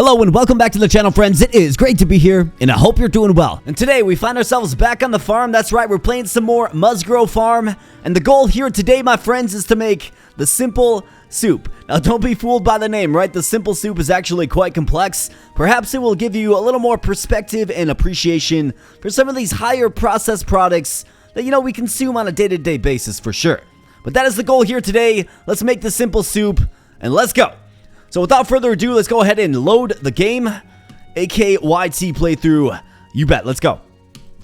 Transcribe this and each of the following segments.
Hello and welcome back to the channel, friends. It is great to be here, and I hope you're doing well. And today we find ourselves back on the farm. That's right, we're playing some more Musgro Farm. And the goal here today, my friends, is to make the simple soup. Now, don't be fooled by the name, right? The simple soup is actually quite complex. Perhaps it will give you a little more perspective and appreciation for some of these higher processed products that, we consume on a day-to-day basis for sure. But that is the goal here today. Let's make the simple soup, and let's go. So without further ado, let's go ahead and load the game. AKYT playthrough. You bet. Let's go.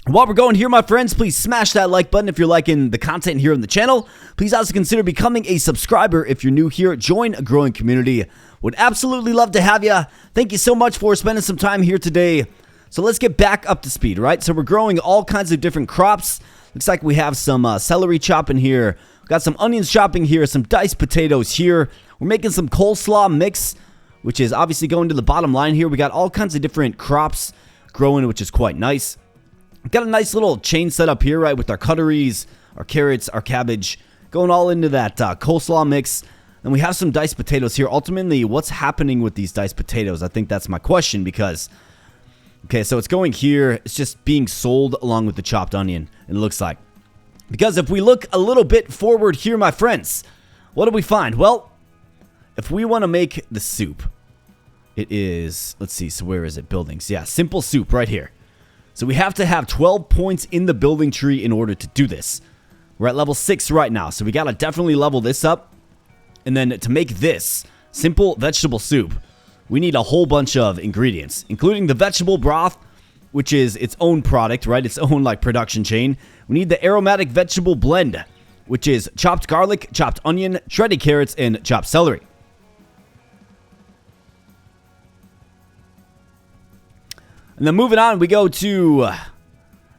While we're going here, my friends, please smash that like button if you're liking the content here on the channel. Please also consider becoming a subscriber if you're new here. Join a growing community. Would absolutely love to have you. Thank you so much for spending some time here today. So let's get back up to speed, right? So we're growing all kinds of different crops. Looks like we have some celery chopping here. We've got some onions chopping here, some diced potatoes here. We're making some coleslaw mix, which is obviously going to the bottom line here. We got all kinds of different crops growing, which is quite nice. We've got a nice little chain set up here, right, with our cutteries, our carrots, our cabbage, going all into that coleslaw mix. And we have some diced potatoes here. Ultimately, what's happening with these diced potatoes? I think that's my question because, okay, so it's going here. It's just being sold along with the chopped onion, it looks like. Because if we look a little bit forward here, my friends, what do we find? Well, if we want to make the soup, it is, let's see, so where is it? Buildings. Yeah, simple soup right here. So we have to have 12 points in the building tree in order to do this. We're at level 6 right now, so we got to definitely level this up. And then to make this simple vegetable soup, we need a whole bunch of ingredients, including the vegetable broth, which is its own product, right? Its own, production chain. We need the aromatic vegetable blend, which is chopped garlic, chopped onion, shredded carrots, and chopped celery. And then moving on, we go to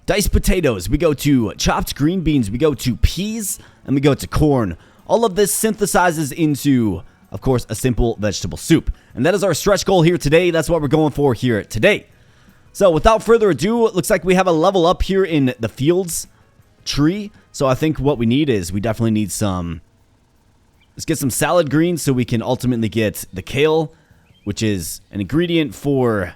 diced potatoes, we go to chopped green beans, we go to peas, and we go to corn. All of this synthesizes into, of course, a simple vegetable soup. And that is our stretch goal here today. That's what we're going for here today. So without further ado, it looks like we have a level up here in the fields tree. So I think what we need is we definitely need some, let's get some salad greens so we can ultimately get the kale, which is an ingredient for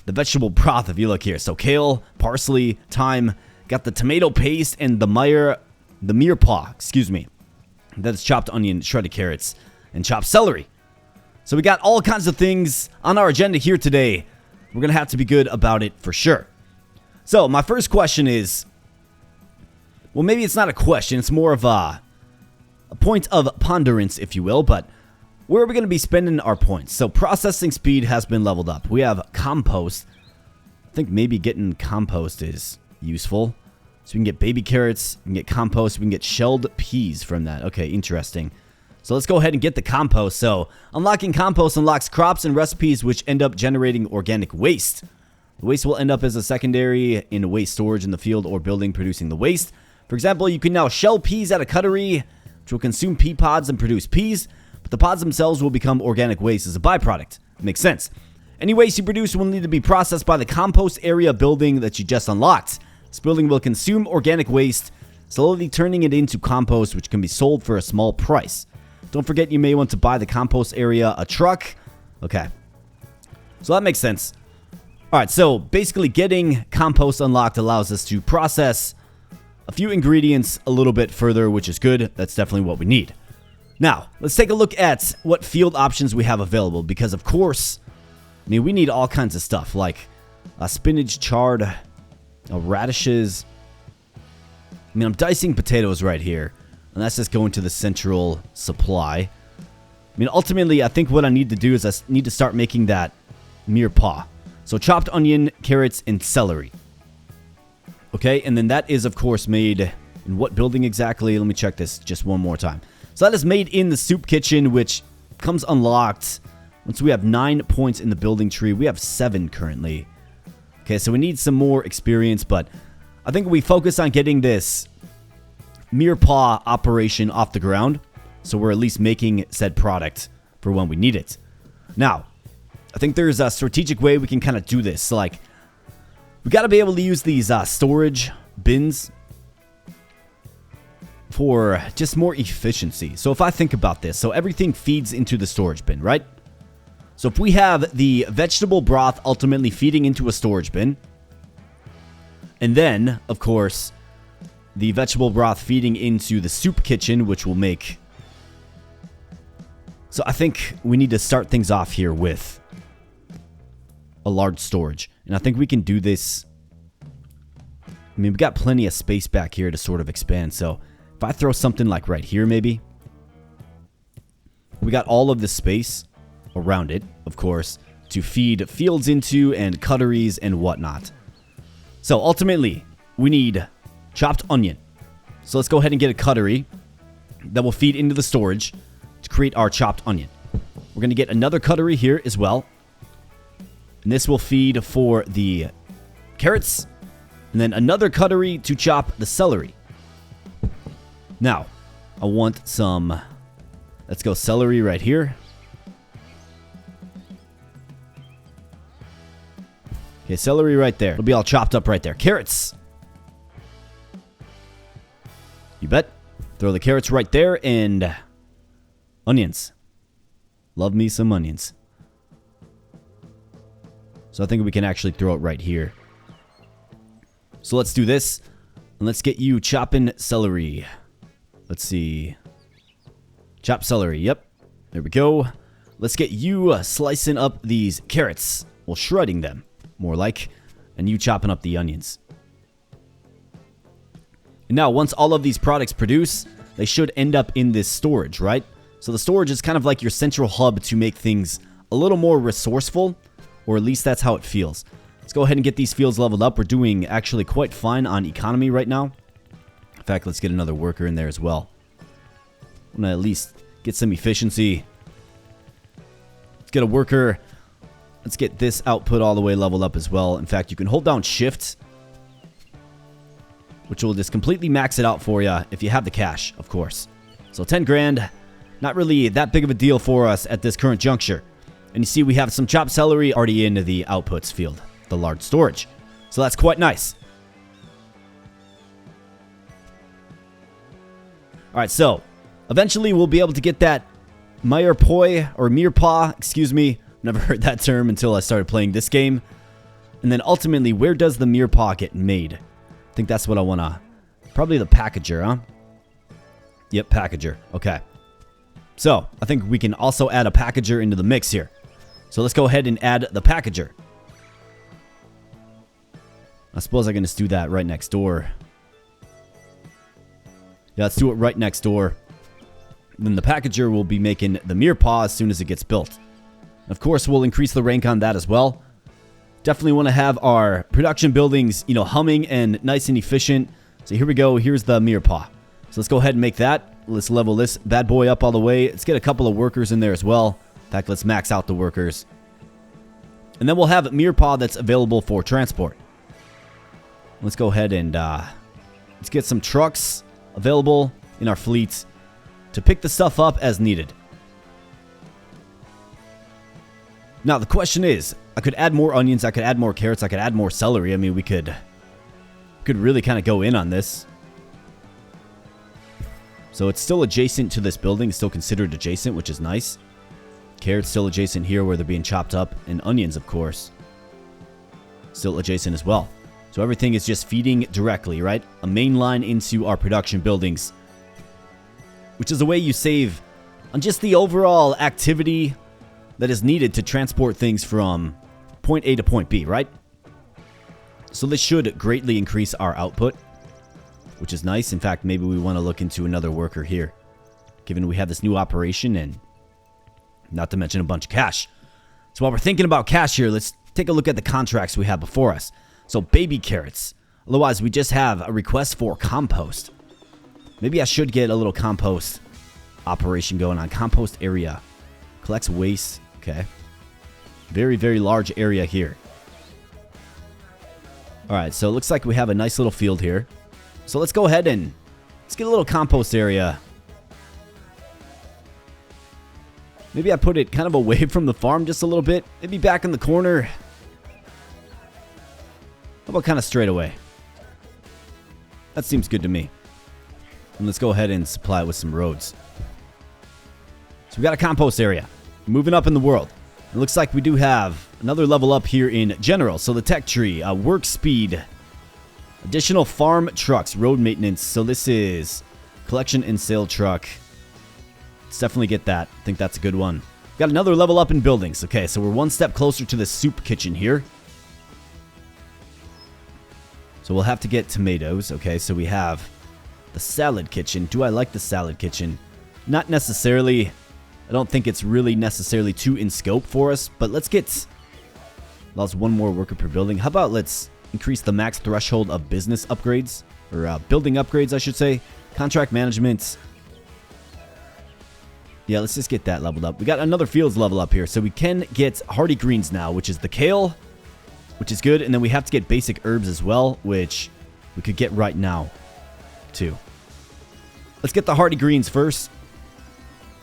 the vegetable broth, if you look here. So kale, parsley, thyme, got the tomato paste, and the mirepoix, excuse me. That's chopped onion, shredded carrots, and chopped celery. So we got all kinds of things on our agenda here today. We're going to have to be good about it for sure. So my first question is, well, maybe it's not a question. It's more of a point of ponderance, if you will, but where are we going to be spending our points? So processing speed has been leveled up. We have compost. I think maybe getting compost is useful. So we can get baby carrots, we can get compost, we can get shelled peas from that. Okay, interesting. So let's go ahead and get the compost. So unlocking compost unlocks crops and recipes which end up generating organic waste. The waste will end up as a secondary in waste storage in the field or building producing the waste. For example, you can now shell peas at a cuttery, which will consume pea pods and produce peas. But the pods themselves will become organic waste as a byproduct. Makes sense. Any waste you produce will need to be processed by the compost area building that you just unlocked. This building will consume organic waste, slowly turning it into compost, which can be sold for a small price. Don't forget you may want to buy the compost area a truck. Okay. So that makes sense. Alright, so basically getting compost unlocked allows us to process a few ingredients a little bit further, which is good. That's definitely what we need. Now, let's take a look at what field options we have available, because of course, we need all kinds of stuff, like spinach, chard, radishes. I'm dicing potatoes right here, and that's just going to the central supply. Ultimately, I think what I need to do is I need to start making that mirepoix. So chopped onion, carrots, and celery. Okay, and then that is, of course, made in what building exactly? Let me check this just one more time. So that is made in the soup kitchen, which comes unlocked once we have 9 points in the building tree. We have 7 currently. Okay, so we need some more experience, but I think we focus on getting this mirepoix operation off the ground, so we're at least making said product for when we need it. Now, I think there's a strategic way we can kind of do this. Like, we got to be able to use these storage bins for just more efficiency. So if I think about this, so everything feeds into the storage bin, right? So if we have the vegetable broth ultimately feeding into a storage bin, and then, of course, the vegetable broth feeding into the soup kitchen, which will make... So I think we need to start things off here with a large storage. And I think we can do this... I mean, we've got plenty of space back here to sort of expand. So if I throw something like right here, maybe. We got all of the space around it, of course, to feed fields into and cutteries and whatnot. So ultimately, we need chopped onion. So let's go ahead and get a cuttery that will feed into the storage to create our chopped onion. We're going to get another cuttery here as well. And this will feed for the carrots. And then another cuttery to chop the celery. Now, I want some... Let's go celery right here. Okay, celery right there. It'll be all chopped up right there. Carrots. You bet. Throw the carrots right there and onions. Love me some onions. So I think we can actually throw it right here. So let's do this. And let's get you chopping celery. Let's see. Chop celery. Yep. There we go. Let's get you slicing up these carrots. Well, shredding them. More like. And you chopping up the onions. And now, once all of these products produce, they should end up in this storage, right? So the storage is kind of like your central hub to make things a little more resourceful. Or at least that's how it feels. Let's go ahead and get these fields leveled up. We're doing actually quite fine on economy right now. In fact, let's get another worker in there as well. I'm going to at least get some efficiency. Let's get a worker. Let's get this output all the way leveled up as well. In fact, you can hold down shift, which will just completely max it out for you if you have the cash, of course. So 10 grand, not really that big of a deal for us at this current juncture. And you see we have some chopped celery already into the outputs field, the large storage. So that's quite nice. All right, so eventually we'll be able to get that Meerpaw, excuse me. Never heard that term until I started playing this game. And then ultimately, where does the Meerpaw get made? I think that's what I want to... Probably the packager, huh? Yep, packager. Okay. So, I think we can also add a packager into the mix here. So let's go ahead and add the packager. I suppose I can just do that right next door. Yeah, let's do it right next door. Then the packager will be making the Meerpaw as soon as it gets built. Of course, we'll increase the rank on that as well. Definitely want to have our production buildings, you know, humming and nice and efficient. So here we go. Here's the Meerpaw. So let's go ahead and make that. Let's level this bad boy up all the way. Let's get a couple of workers in there as well. In fact, let's max out the workers. And then we'll have Meerpaw that's available for transport. Let's go ahead and let's get some trucks available in our fleet to pick the stuff up as needed. Now, the question is, I could add more onions, I could add more carrots, I could add more celery. I mean, we could really kind of go in on this. So it's still adjacent to this building. It's still considered adjacent, which is nice. Carrots still adjacent here where they're being chopped up. And onions, of course, still adjacent as well. So everything is just feeding directly, right? A main line into our production buildings, which is a way you save on just the overall activity that is needed to transport things from point A to point B, right? So this should greatly increase our output, which is nice. In fact, maybe we want to look into another worker here, given we have this new operation and not to mention a bunch of cash. So while we're thinking about cash here, let's take a look at the contracts we have before us. So baby carrots. Otherwise, we just have a request for compost. Maybe I should get a little compost operation going on. Compost area. Collects waste. Okay. Very, very large area here. Alright, so it looks like we have a nice little field here. So let's go ahead and let's get a little compost area. Maybe I put it kind of away from the farm just a little bit. Maybe back in the corner. How about kind of straight away? That seems good to me. And let's go ahead and supply it with some roads. So we got a compost area. Moving up in the world. It looks like we do have another level up here in general. So the tech tree, work speed, additional farm trucks, road maintenance. So this is collection and sale truck. Let's definitely get that. I think that's a good one. Got another level up in buildings. Okay, so we're one step closer to the soup kitchen here. So we'll have to get tomatoes. Okay, so we have the salad kitchen. Do I like the salad kitchen? Not necessarily. I don't think it's really necessarily too in scope for us, but let's get lost one more worker per building. How about let's increase the max threshold of business upgrades, or building upgrades, I should say. Contract management. Yeah, let's just get that leveled up. We got another fields level up here, so we can get hardy greens now, which is the kale, which is good, and then we have to get basic herbs as well, which we could get right now, too. Let's get the hardy greens first.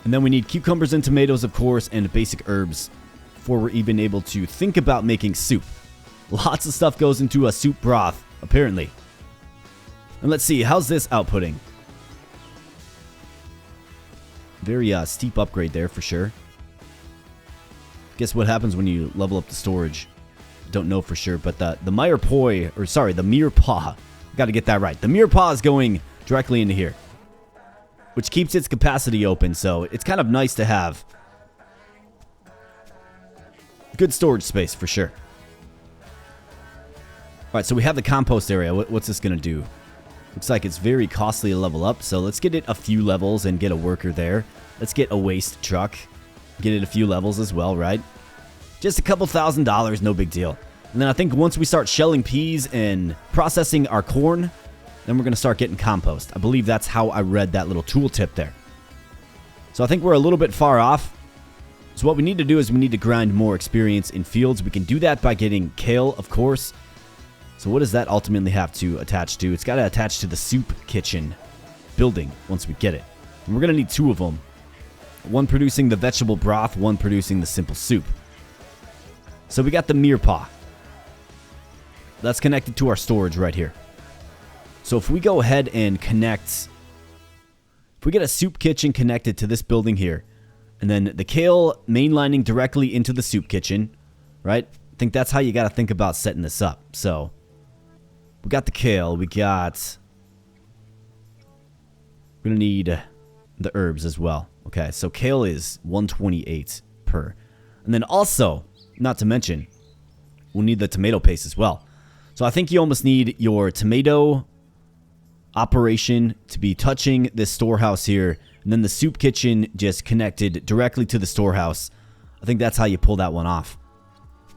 And then we need cucumbers and tomatoes, of course, and basic herbs before we're even able to think about making soup. Lots of stuff goes into a soup broth, apparently. And let's see, how's this outputting? Very steep upgrade there, for sure. Guess what happens when you level up the storage? Don't know for sure, but the Mirepoix. Got to get that right. The Mirepoix is going directly into here, which keeps its capacity open, so it's kind of nice to have good storage space for sure. Alright, so we have the compost area. What's this going to do? Looks like it's very costly to level up, so let's get it a few levels and get a worker there. Let's get a waste truck. Get it a few levels as well, right? Just a couple $1,000s, no big deal. And then I think once we start shelling peas and processing our corn, then we're going to start getting compost. I believe that's how I read that little tooltip there. So I think we're a little bit far off. So what we need to do is we need to grind more experience in fields. We can do that by getting kale, of course. So what does that ultimately have to attach to? It's got to attach to the soup kitchen building once we get it. And we're going to need two of them. One producing the vegetable broth, one producing the simple soup. So we got the Mirepoix. That's connected to our storage right here. So if we go ahead and connect, if we get a soup kitchen connected to this building here, and then the kale mainlining directly into the soup kitchen, right? I think that's how you got to think about setting this up. So we got the kale, we're going to need the herbs as well. Okay, so kale is 128 per. And then also, not to mention, we'll need the tomato paste as well. So I think you almost need your tomato operation to be touching this storehouse here, and then the soup kitchen just connected directly to the storehouse. I think that's how you pull that one off.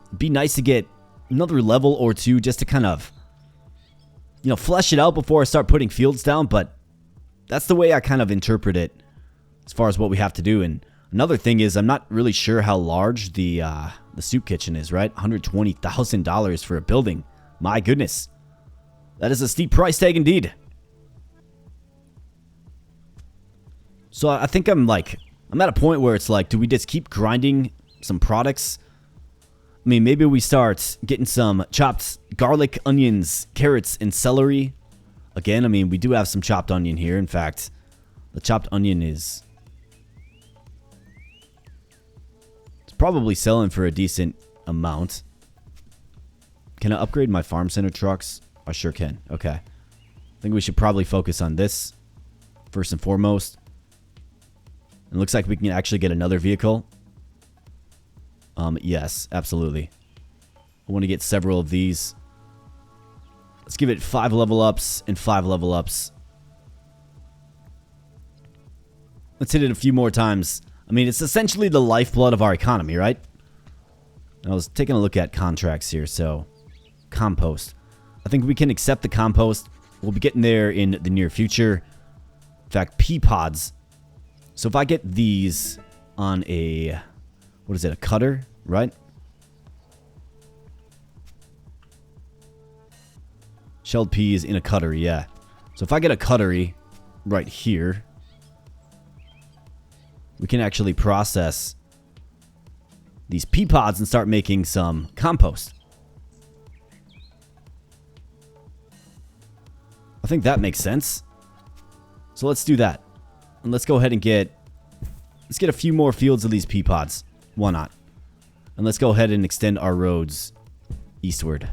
It'd be nice to get another level or two just to kind of, flesh it out before I start putting fields down, but that's the way I kind of interpret it as far as what we have to do. And another thing is, I'm not really sure how large the soup kitchen is, right? $120,000 for a building. My goodness. That is a steep price tag indeed. So I think I'm at a point where it's like, do we just keep grinding some products? I mean, maybe we start getting some chopped garlic, onions, carrots, and celery. Again, I mean, we do have some chopped onion here. In fact, the chopped onion is... it's probably selling for a decent amount. Can I upgrade my farm center trucks? I sure can. Okay. I think we should probably focus on this first and foremost. It looks like we can actually get another vehicle. Yes, absolutely. I want to get several of these. Let's give it 5 level ups and 5 level ups. Let's hit it a few more times. I mean, it's essentially the lifeblood of our economy, right? I was taking a look at contracts here, so... compost. I think we can accept the compost. We'll be getting there in the near future. In fact, pea pods. So if I get these on a... what is it? A cutter, right? Shelled peas in a cuttery, yeah. So if I get a cuttery right here, we can actually process these pea pods and start making some compost. I think that makes sense. So let's do that. And let's go ahead and let's get a few more fields of these pea pods. Why not? And let's go ahead and extend our roads eastward.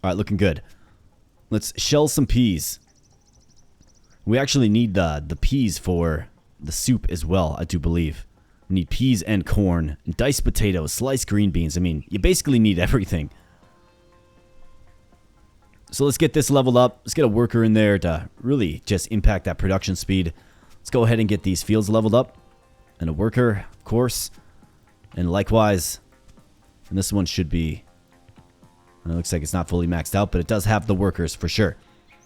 Alright, looking good. Let's shell some peas. We actually need the peas for the soup as well, I do believe. We need peas and corn, and diced potatoes, sliced green beans. I mean, you basically need everything. So let's get this leveled up. Let's get a worker in there to really just impact that production speed. Let's go ahead and get these fields leveled up. And a worker, of course. And likewise. And this one should be... It looks like it's not fully maxed out, but it does have the workers for sure.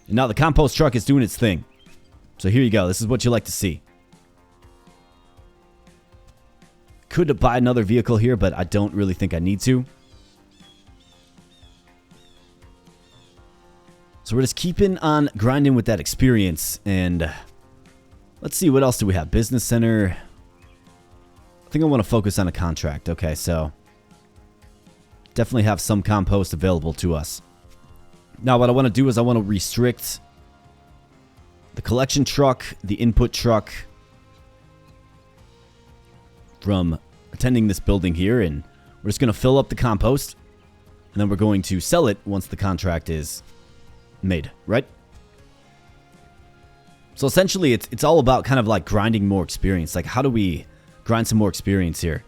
And now the compost truck is doing its thing. So here you go. This is what you like to see. Could buy another vehicle here, but I don't really think I need to. So we're just keeping on grinding with that experience. And let's see, what else do we have? Business center. I think I want to focus on a contract. Okay, so definitely have some compost available to us. Now what I want to do is I want to restrict the collection truck, the input truck from attending this building here, and we're just going to fill up the compost, and then we're going to sell it once the contract is made, right? So essentially it's all about kind of like grinding more experience. Like, how do we grind some more experience here?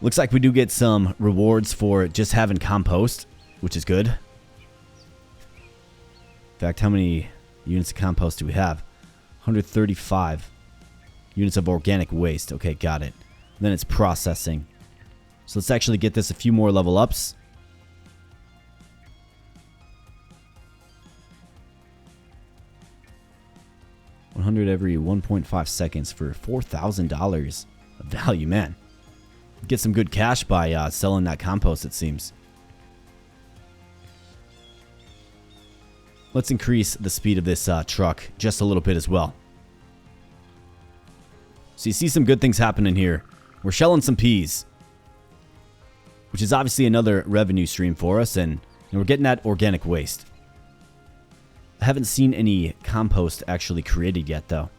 Looks like we do get some rewards for just having compost, which is good. In fact, how many units of compost do we have? 135 units of organic waste. Okay, got it. And then it's processing. So let's actually get this a few more level ups. $100 every 1.5 seconds for $4,000 of value, man. Get some good cash by selling that compost, it seems. Let's increase the speed of this truck just a little bit as well. So you see some good things happening here. We're shelling some peas, which is obviously another revenue stream for us, and we're getting that organic waste. I haven't seen any compost actually created yet, though.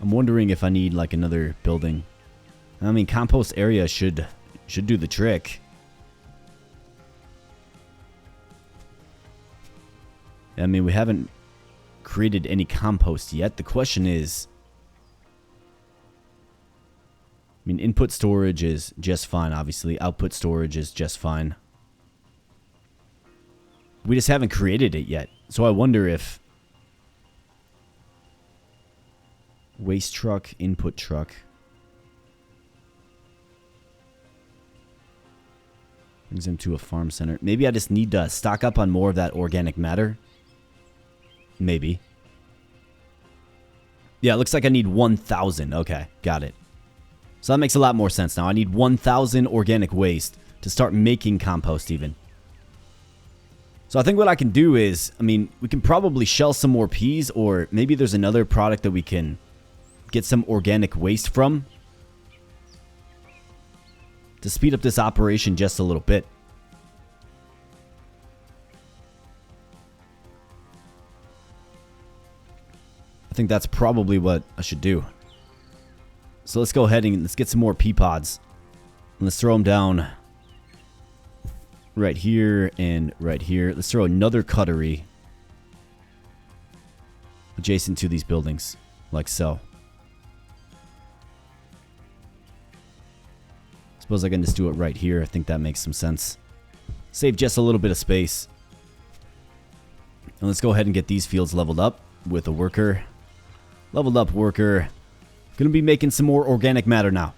I'm wondering if I need like another building. I mean, compost area should do the trick. I mean, we haven't created any compost yet. The question is, I mean, input storage is just fine, obviously. Output storage is just fine. We just haven't created it yet. So I wonder if waste truck, input truck. Brings him to a farm center. Maybe I just need to stock up on more of that organic matter. Maybe. Yeah, it looks like I need 1,000. Okay, got it. So that makes a lot more sense now. I need 1,000 organic waste to start making compost even. So I think what I can do is, I mean, we can probably shell some more peas, or maybe there's another product that we can get some organic waste from to speed up this operation just a little bit. I think that's probably what I should do. So let's go ahead and let's get some more pea pods. And let's throw them down right here and right here. Let's throw another cuttery adjacent to these buildings, like so. Suppose I can just do it right here. I think that makes some sense. Save just a little bit of space. And let's go ahead and get these fields leveled up with a worker. Leveled up worker. Gonna be making some more organic matter now.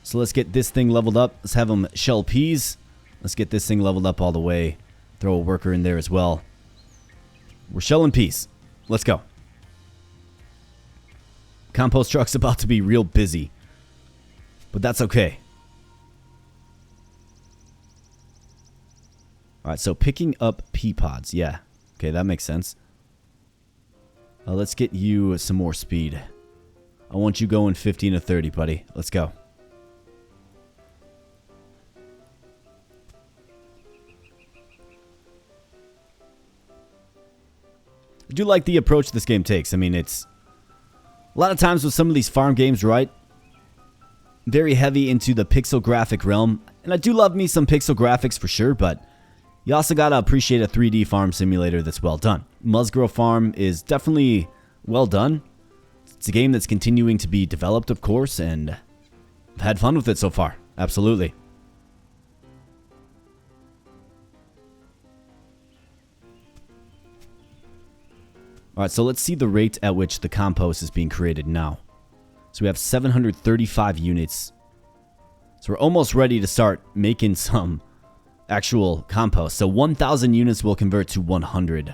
So let's get this thing leveled up. Let's have them shell peas. Let's get this thing leveled up all the way. Throw a worker in there as well. We're shelling peas. Let's go. Compost truck's about to be real busy, but that's okay. Alright, so picking up pea pods. Yeah. Okay, that makes sense. Let's get you some more speed. I want you going 15 to 30, buddy. Let's go. I do like the approach this game takes. I mean, it's a lot of times with some of these farm games, right? Very heavy into the pixel graphic realm. And I do love me some pixel graphics for sure, but you also gotta appreciate a 3D farm simulator that's well done. Musgro Farm is definitely well done. It's a game that's continuing to be developed, of course, and I've had fun with it so far. Absolutely. Alright, so let's see the rate at which the compost is being created now. So we have 735 units. So we're almost ready to start making some actual compost. So 1,000 units will convert to 100.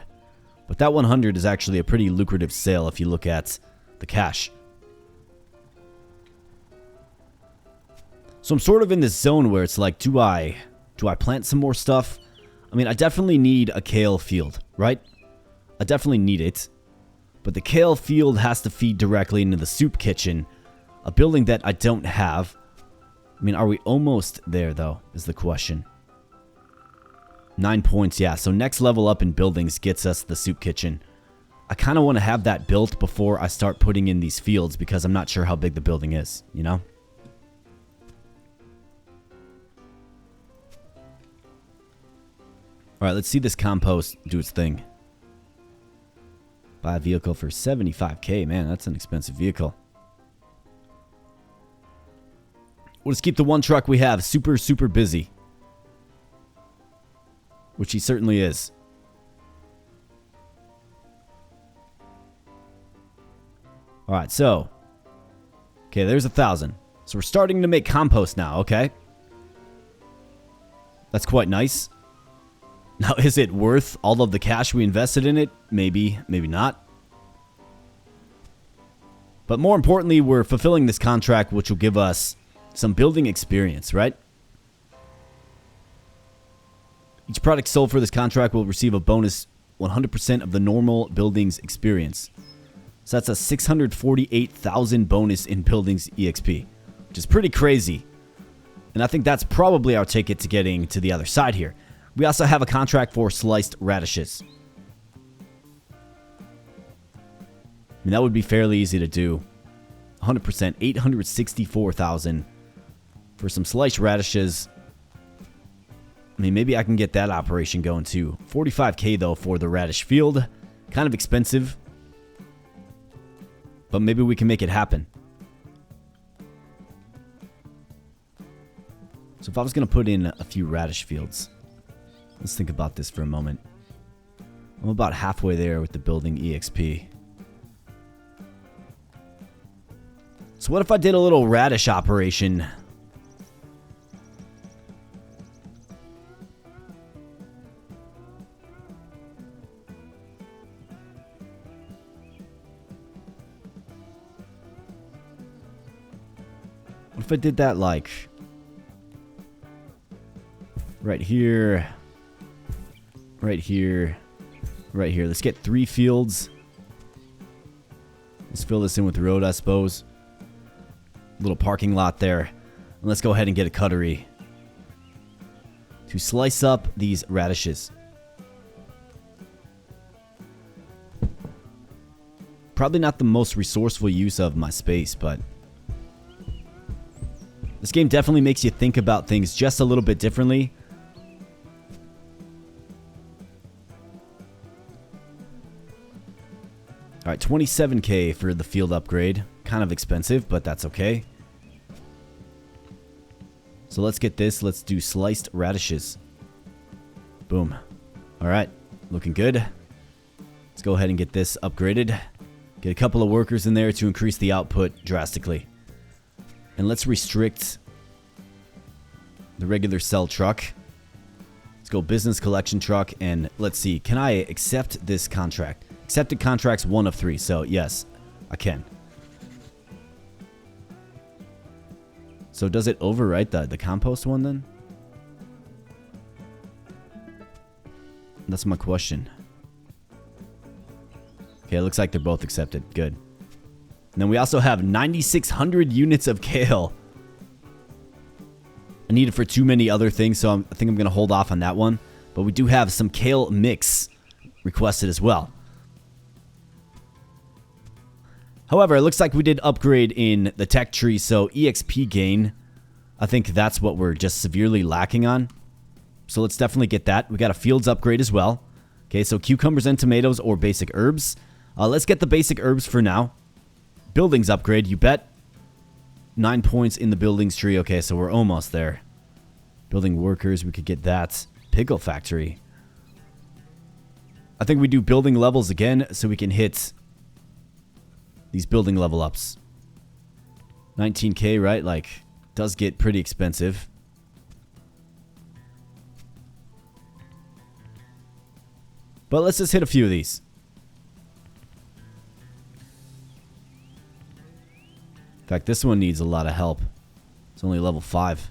But that 100 is actually a pretty lucrative sale if you look at the cash. So I'm sort of in this zone where it's like, do I plant some more stuff? I mean, I definitely need a kale field, right? I definitely need it. But the kale field has to feed directly into the soup kitchen, a building that I don't have. I mean, are we almost there, though, is the question. 9 points, yeah. So next level up in buildings gets us the soup kitchen. I kind of want to have that built before I start putting in these fields because I'm not sure how big the building is, you know? Alright, let's see this compost do its thing. Buy a vehicle for 75k. Man, that's an expensive vehicle. We'll just keep the one truck we have super, super busy. Which he certainly is. Alright, so. Okay, there's 1,000. So we're starting to make compost now, okay? That's quite nice. Now, is it worth all of the cash we invested in it? Maybe, maybe not. But more importantly, we're fulfilling this contract, which will give us some building experience, right? Each product sold for this contract will receive a bonus 100% of the normal buildings experience. So that's a 648,000 bonus in buildings EXP, which is pretty crazy. And I think that's probably our ticket to getting to the other side here. We also have a contract for sliced radishes. I mean, that would be fairly easy to do. 100%, 864,000 for some sliced radishes. I mean, maybe I can get that operation going too. 45k though for the radish field. Kind of expensive. But maybe we can make it happen. So if I was going to put in a few radish fields. Let's think about this for a moment. I'm about halfway there with the building EXP. So what if I did a little radish operation? What if I did that like right here, right here, right here. Let's get 3 fields. Let's fill this in with road, I suppose. Little parking lot there. And let's go ahead and get a cuttery to slice up these radishes. Probably not the most resourceful use of my space, but this game definitely makes you think about things just a little bit differently. Alright, 27k for the field upgrade. Kind of expensive, but that's okay. So let's get this. Let's do sliced radishes. Boom. Alright, looking good. Let's go ahead and get this upgraded. Get a couple of workers in there to increase the output drastically. And let's restrict the regular sell truck. Let's go business collection truck, and let's see. Can I accept this contract? Accepted contracts 1 of 3, so yes, I can. So does it overwrite the compost one then? That's my question. Okay, it looks like they're both accepted. Good. And then we also have 9,600 units of kale. I need it for too many other things, so I think I'm going to hold off on that one. But we do have some kale mix requested as well. However, it looks like we did upgrade in the tech tree, so EXP gain, I think that's what we're just severely lacking on. So let's definitely get that. We got a fields upgrade as well. Okay, so cucumbers and tomatoes or basic herbs. Let's get the basic herbs for now. Buildings upgrade, you bet. 9 points in the buildings tree. Okay, so we're almost there. Building workers, we could get that. Pickle factory. I think we do building levels again so we can hit these building level ups. 19k, right? Like, does get pretty expensive. But let's just hit a few of these. In fact, this one needs a lot of help. It's only level 5.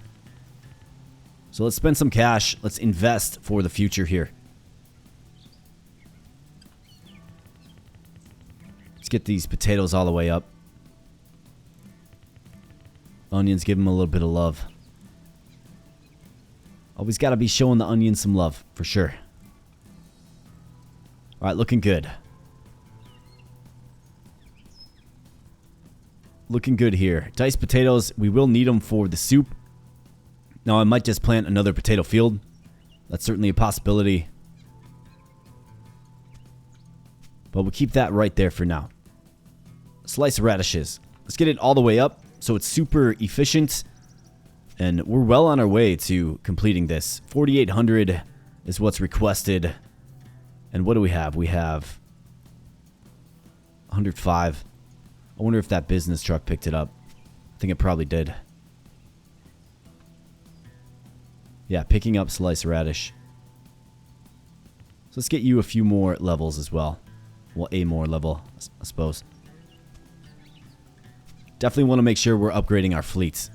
So let's spend some cash. Let's invest for the future here. Let's get these potatoes all the way up. Onions, give them a little bit of love. Always got to be showing the onions some love, for sure. Alright, looking good. Looking good here. Diced potatoes, we will need them for the soup. Now, I might just plant another potato field. That's certainly a possibility. But we'll keep that right there for now. Slice radishes. Let's get it all the way up so it's super efficient. And we're well on our way to completing this. 4,800 is what's requested. And what do we have? We have 105. I wonder if that business truck picked it up. I think it probably did. Yeah, picking up sliced radish. So let's get you a few more levels as well. Well, a more level, I suppose. Definitely want to make sure we're upgrading our fleets.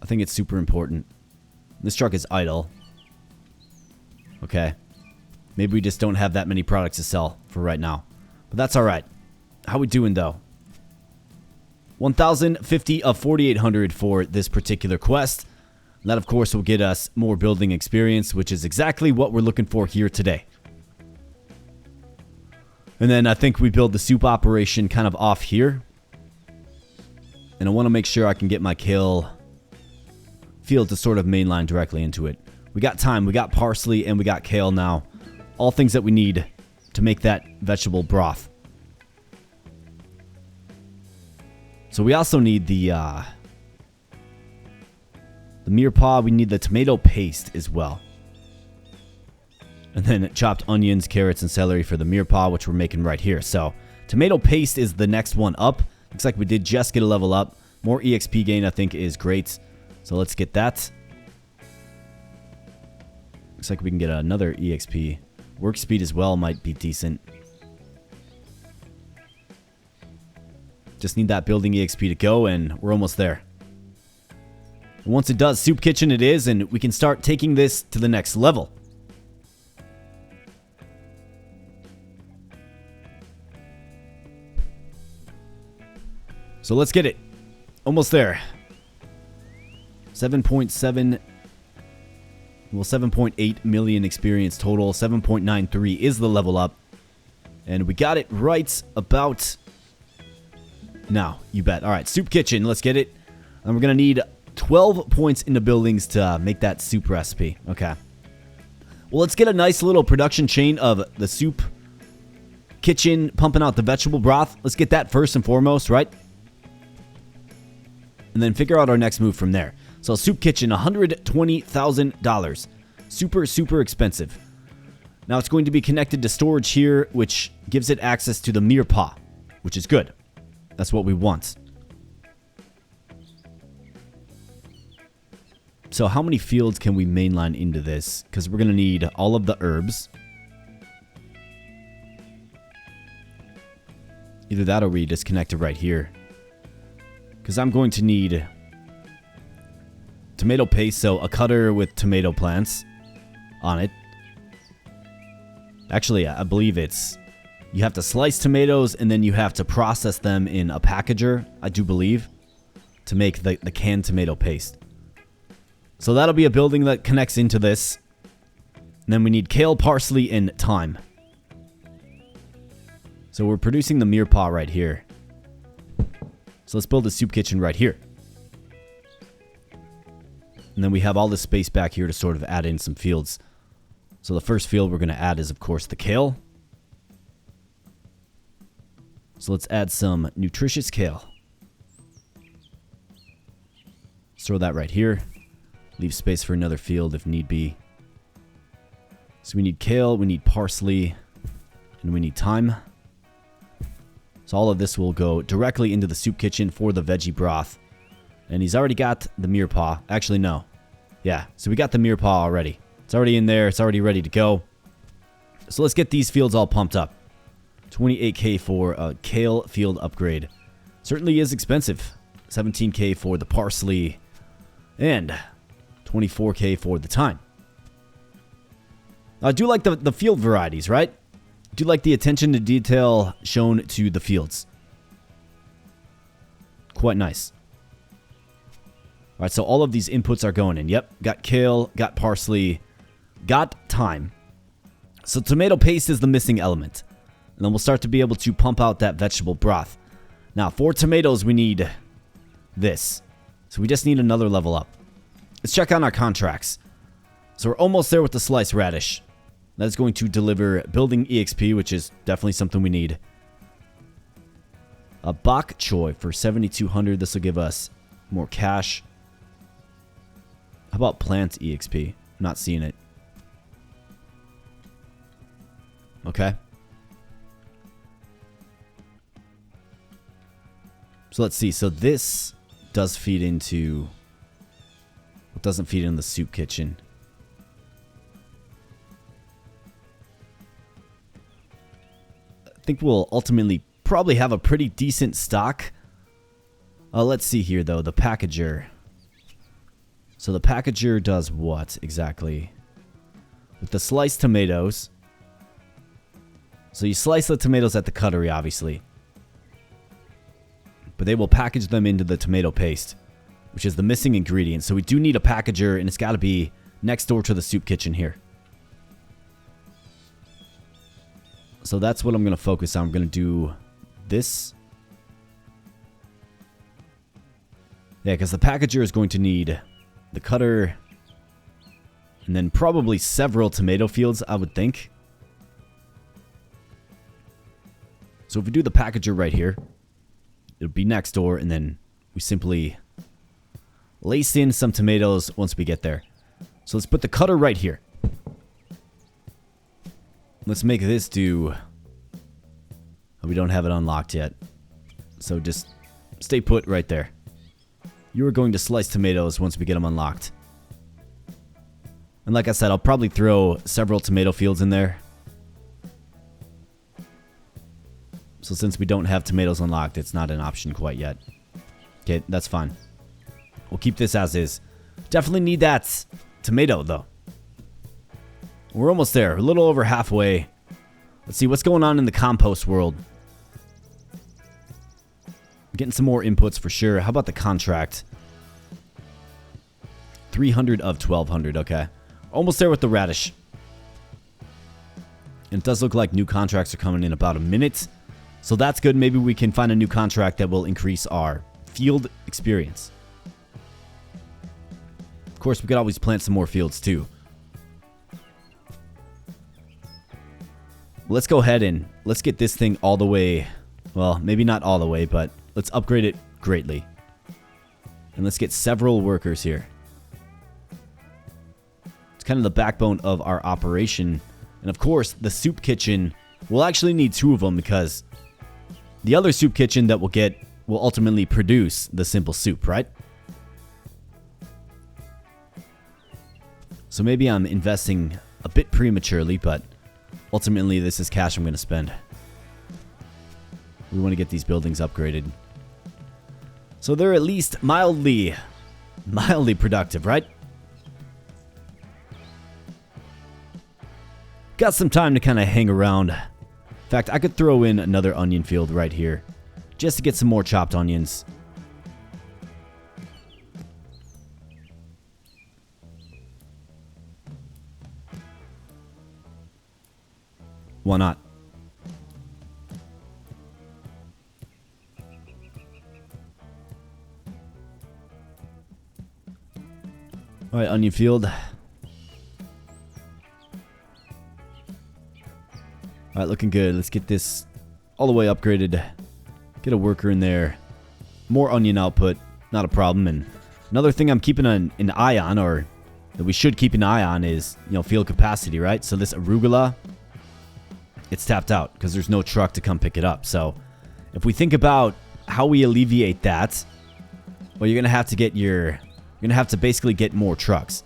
I think it's super important. This truck is idle. Okay. Maybe we just don't have that many products to sell for right now. But that's alright. How we doing though? 1,050 of 4,800 for this particular quest. That of course will get us more building experience, which is exactly what we're looking for here today. And then I think we build the soup operation kind of off here. And I want to make sure I can get my kale field to sort of mainline directly into it. We got thyme, we got parsley, and we got kale now. All things that we need to make that vegetable broth. So we also need the mirepoix. We need the tomato paste as well. And then chopped onions, carrots, and celery for the mirepoix, which we're making right here. So tomato paste is the next one up. Looks like we did just get a level up. More EXP gain, I think, is great. So let's get that. Looks like we can get another EXP. Work speed as well might be decent. Just need that building EXP to go, and we're almost there. And once it does, soup kitchen it is, and we can start taking this to the next level. So let's get it. Almost there. 7.7... Well, 7.8 million experience total. 7.93 is the level up. And we got it right about now. You bet. All right, soup kitchen. Let's get it. And we're going to need 12 points in the buildings to make that soup recipe. Okay. Well, let's get a nice little production chain of the soup kitchen pumping out the vegetable broth. Let's get that first and foremost, right? And then figure out our next move from there. So soup kitchen, $120,000. Super, super expensive. Now it's going to be connected to storage here, which gives it access to the mirepoix, which is good. That's what we want. So how many fields can we mainline into this? Because we're going to need all of the herbs. Either that or we disconnect it right here. Because I'm going to need tomato paste, so a cutter with tomato plants on it. Actually, I believe it's... You have to slice tomatoes and then you have to process them in a packager, I do believe, to make the canned tomato paste. So that'll be a building that connects into this. And then we need kale, parsley, and thyme. So we're producing the Mirepoix right here. So let's build a soup kitchen right here. And then we have all this space back here to sort of add in some fields. So the first field we're going to add is, of course, the kale. So let's add some nutritious kale. Let's throw that right here. Leave space for another field if need be. So we need kale, we need parsley, and we need thyme. So all of this will go directly into the soup kitchen for the veggie broth. And he's already got the Mirepoix. Actually, no. Yeah, so we got the Mirepoix already. It's already in there. It's already ready to go. So let's get these fields all pumped up. 28k for a kale field upgrade. Certainly is expensive. 17k for the parsley. And 24k for the thyme. I do like the field varieties, right? I do like the attention to detail shown to the fields. Quite nice. All right, so all of these inputs are going in. Yep, got kale, got parsley, got thyme. So tomato paste is the missing element. And then we'll start to be able to pump out that vegetable broth. Now, for tomatoes, we need this. So we just need another level up. Let's check on our contracts. So we're almost there with the sliced radish. That's going to deliver building EXP, which is definitely something we need. A bok choy for 7,200. This will give us more cash. How about plant EXP? I'm not seeing it. Okay. So let's see. So this does feed into... It doesn't feed in the soup kitchen. I think we'll ultimately probably have a pretty decent stock. Let's see here, though. The packager. So the packager does what exactly? With the sliced tomatoes. So you slice the tomatoes at the cuttery, obviously. But they will package them into the tomato paste, which is the missing ingredient. So we do need a packager, and it's got to be next door to the soup kitchen here. So that's what I'm going to focus on. I'm going to do this. Yeah, because the packager is going to need the cutter, and then probably several tomato fields, I would think. So if we do the packager right here, it'll be next door, and then we simply lace in some tomatoes once we get there. So let's put the cutter right here. Let's make this do... Oh, we don't have it unlocked yet. So just stay put right there. You are going to slice tomatoes once we get them unlocked. And like I said, I'll probably throw several tomato fields in there. So since we don't have tomatoes unlocked, it's not an option quite yet. Okay, that's fine. We'll keep this as is. Definitely need that tomato, though. We're almost there. A little over halfway. Let's see what's going on in the compost world. Getting some more inputs for sure. How about the contract? 300 of 1,200. Okay. Almost there with the radish. And it does look like new contracts are coming in about a minute. So that's good. Maybe we can find a new contract that will increase our field experience. Of course, we could always plant some more fields too. Let's go ahead and let's get this thing all the way. Well, maybe not all the way, but let's upgrade it greatly. And let's get several workers here. It's kind of the backbone of our operation. And of course, the soup kitchen, we'll actually need 2 of them because the other soup kitchen that we'll get will ultimately produce the simple soup, right? So maybe I'm investing a bit prematurely, but ultimately this is cash I'm going to spend. We want to get these buildings upgraded. So they're at least mildly productive, right? Got some time to kind of hang around. In fact, I could throw in another onion field right here just to get some more chopped onions. Why not? Alright, onion field. Alright, looking good. Let's get this all the way upgraded. Get a worker in there. More onion output. Not a problem. And another thing I'm keeping an eye on, or that we should keep an eye on, is, field capacity, right? So this arugula, it's tapped out because there's no truck to come pick it up. So if we think about how we alleviate that, well, you're gonna have to basically get more trucks.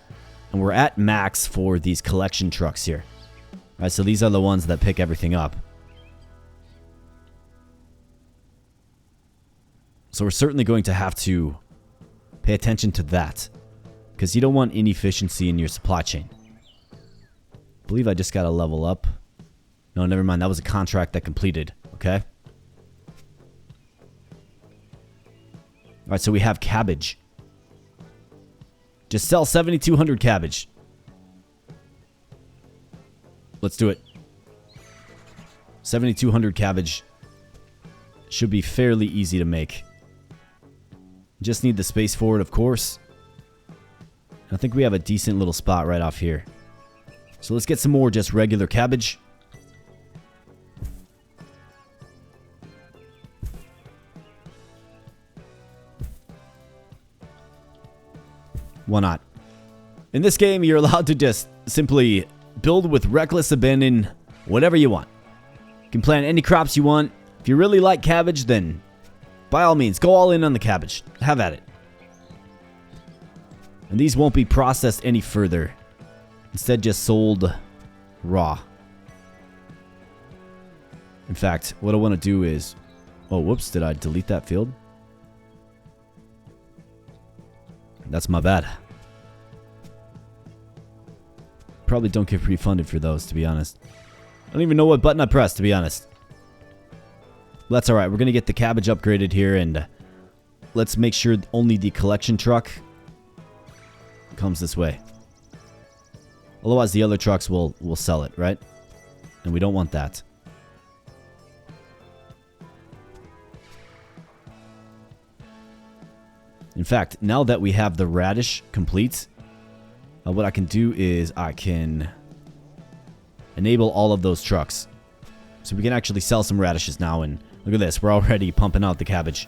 And we're at max for these collection trucks here. All right, so these are the ones that pick everything up. So we're certainly going to have to pay attention to that, because you don't want inefficiency in your supply chain. I believe I just got to level up. No, never mind. That was a contract that completed. Okay. All right, so we have cabbage. Just sell 7,200 cabbage. Let's do it. 7,200 cabbage should be fairly easy to make. Just need the space for it, of course. I think we have a decent little spot right off here. So let's get some more just regular cabbage. Why not? In this game, you're allowed to just simply build with reckless abandon whatever you want. You can plant any crops you want. If you really like cabbage, then by all means, go all in on the cabbage. Have at it. And these won't be processed any further. Instead, just sold raw. In fact, what I want to do is... Oh, whoops, did I delete that field? That's my bad. Probably don't get refunded for those, to be honest. I don't even know what button I pressed, to be honest. That's alright. We're going to get the cabbage upgraded here, and let's make sure only the collection truck comes this way. Otherwise, the other trucks will sell it, right? And we don't want that. In fact, now that we have the radish complete, what I can do is I can enable all of those trucks. So we can actually sell some radishes now, and look at this. We're already pumping out the cabbage.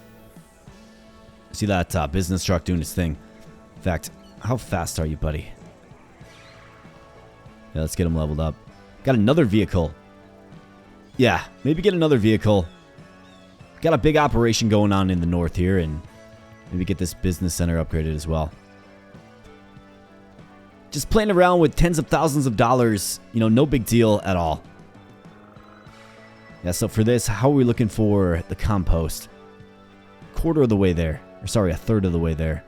See that business truck doing its thing. In fact, how fast are you, buddy? Yeah, let's get him leveled up. Got another vehicle. Yeah, maybe get another vehicle. Got a big operation going on in the north here, and maybe get this business center upgraded as well. Just playing around with tens of thousands of dollars, no big deal at all. Yeah, so for this, how are we looking for the compost? Quarter of the way there. Or sorry, a third of the way there.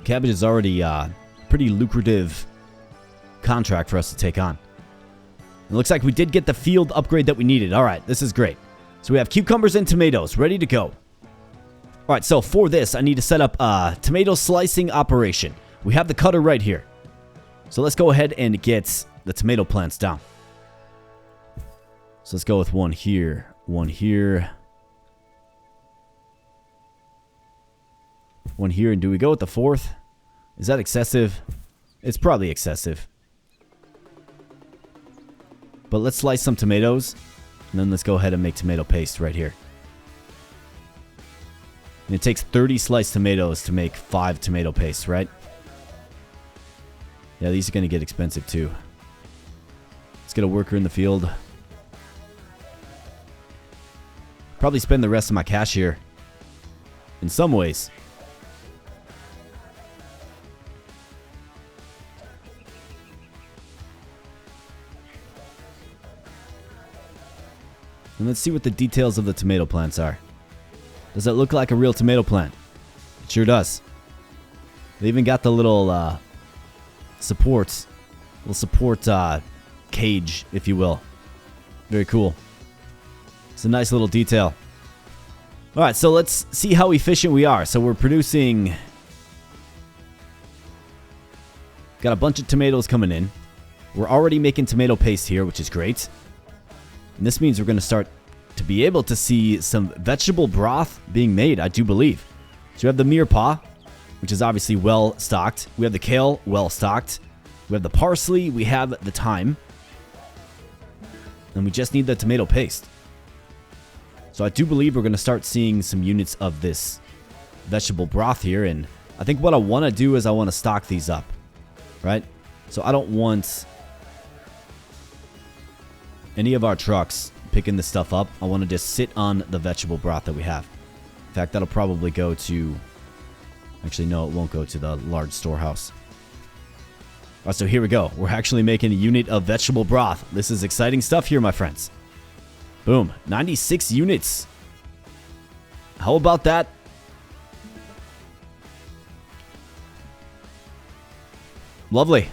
Cabbage is already a pretty lucrative contract for us to take on. It looks like we did get the field upgrade that we needed. All right, this is great. So we have cucumbers and tomatoes ready to go. All right, so for this, I need to set up a tomato slicing operation. We have the cutter right here. So let's go ahead and get the tomato plants down. So let's go with one here, one here, one here. And do we go with the fourth? Is that excessive? It's probably excessive. But let's slice some tomatoes, and then let's go ahead and make tomato paste right here. And it takes 30 sliced tomatoes to make 5 tomato pastes, right? Yeah, these are going to get expensive too. Let's get a worker in the field. Probably spend the rest of my cash here. In some ways. And let's see what the details of the tomato plants are. Does it look like a real tomato plant? It sure does. They even got the little supports. Little support cage, if you will. Very cool. It's a nice little detail. Alright, so let's see how efficient we are. So we're producing... Got a bunch of tomatoes coming in. We're already making tomato paste here, which is great. And this means we're going to start to be able to see some vegetable broth being made, I do believe. So we have the mirepoix, which is obviously well stocked. We have the kale, well stocked. We have the parsley, we have the thyme. And we just need the tomato paste. So I do believe we're going to start seeing some units of this vegetable broth here. And I think what I want to do is I want to stock these up, right? So I don't want any of our trucks picking this stuff up. I want to just sit on the vegetable broth that we have. In fact, that'll probably go to... Actually, no, it won't go to the large storehouse. All right, so here we go. We're actually making a unit of vegetable broth. This is exciting stuff here, my friends. Boom. 96 units. How about that? Lovely.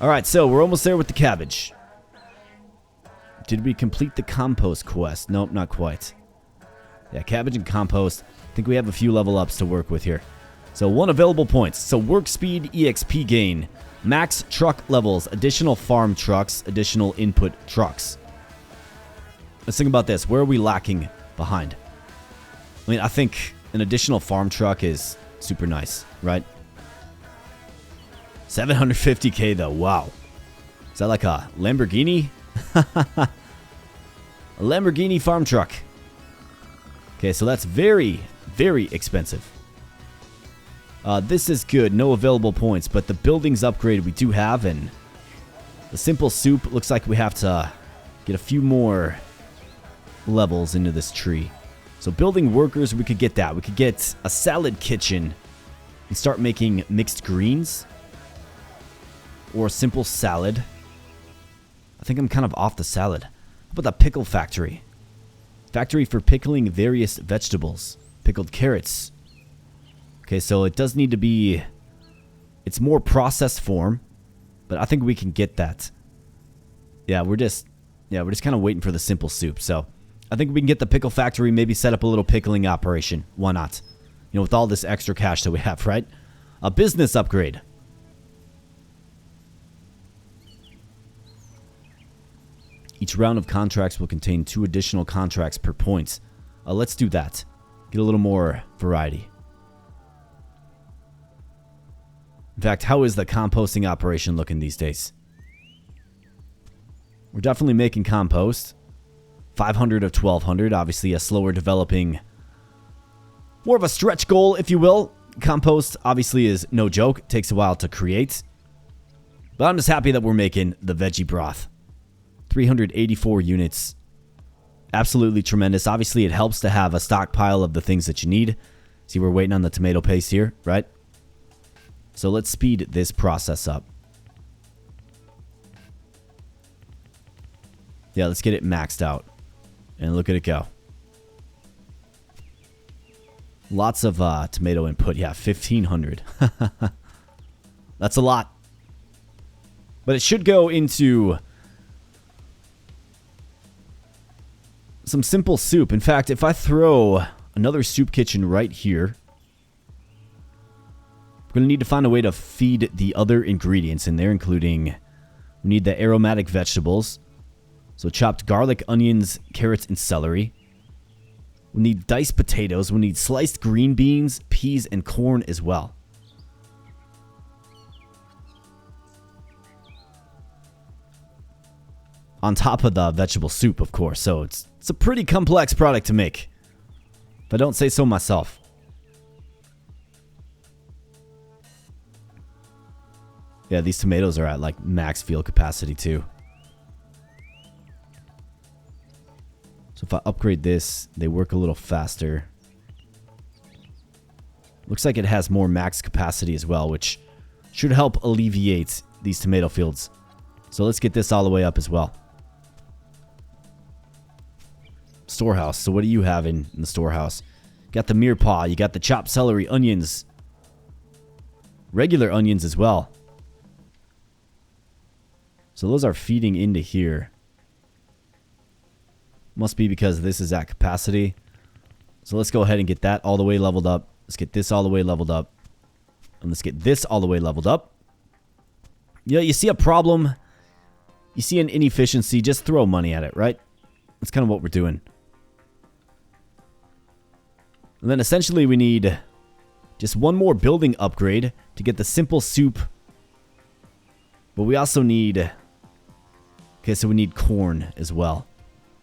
All right, so we're almost there with the cabbage. Did we complete the compost quest? Nope, not quite. Yeah, cabbage and compost. I think we have a few level ups to work with here. So 1 available points. So work speed, EXP gain, max truck levels, additional farm trucks, additional input trucks. Let's think about this. Where are we lacking behind? I mean, I think an additional farm truck is super nice, right? 750k though. Wow. Is that like a Lamborghini? A Lamborghini farm truck. Okay, so that's very, very expensive. This is good. No available points, but the buildings upgrade we do have, and the simple soup looks like we have to get a few more levels into this tree. So building workers, we could get that. We could get a salad kitchen and start making mixed greens or a simple salad. I think I'm kind of off the salad. How about the pickle factory? Factory for pickling various vegetables. Pickled carrots. Okay, so it does need to be... It's more processed form, but I think we can get that. Yeah, we're just kind of waiting for the simple soup. So I think we can get the pickle factory, maybe set up a little pickling operation. Why not? You know, with all this extra cash that we have, right? A business upgrade. Each round of contracts will contain 2 additional contracts per point. Let's do that. Get a little more variety. In fact, how is the composting operation looking these days? We're definitely making compost. 500 of 1200, obviously a slower developing, more of a stretch goal, if you will. Compost obviously is no joke. It takes a while to create. But I'm just happy that we're making the veggie broth. 384 units. Absolutely tremendous. Obviously, it helps to have a stockpile of the things that you need. See, we're waiting on the tomato paste here, right? So let's speed this process up. Yeah, let's get it maxed out. And look at it go. Lots of tomato input. Yeah, 1,500. That's a lot. But it should go into some simple soup. In fact, if I throw another soup kitchen right here, we're going to need to find a way to feed the other ingredients in there, including we need the aromatic vegetables. So chopped garlic, onions, carrots, and celery. We need diced potatoes. We need sliced green beans, peas, and corn as well. On top of the vegetable soup, of course. So it's a pretty complex product to make, if I don't say so myself. Yeah, these tomatoes are at like max field capacity too. So if I upgrade this, they work a little faster. Looks like it has more max capacity as well, which should help alleviate these tomato fields. So let's get this all the way up as well. Storehouse. So what do you have in the storehouse? Got the mirepoix. You got the chopped celery, onions. Regular onions as well. So those are feeding into here. Must be because this is at capacity. So let's go ahead and get that all the way leveled up. Let's get this all the way leveled up. And let's get this all the way leveled up. You know, you see a problem, you see an inefficiency, just throw money at it, right? That's kind of what we're doing. And then essentially we need Just one more building upgrade to get the simple soup. But we also need... Okay, so we need corn as well.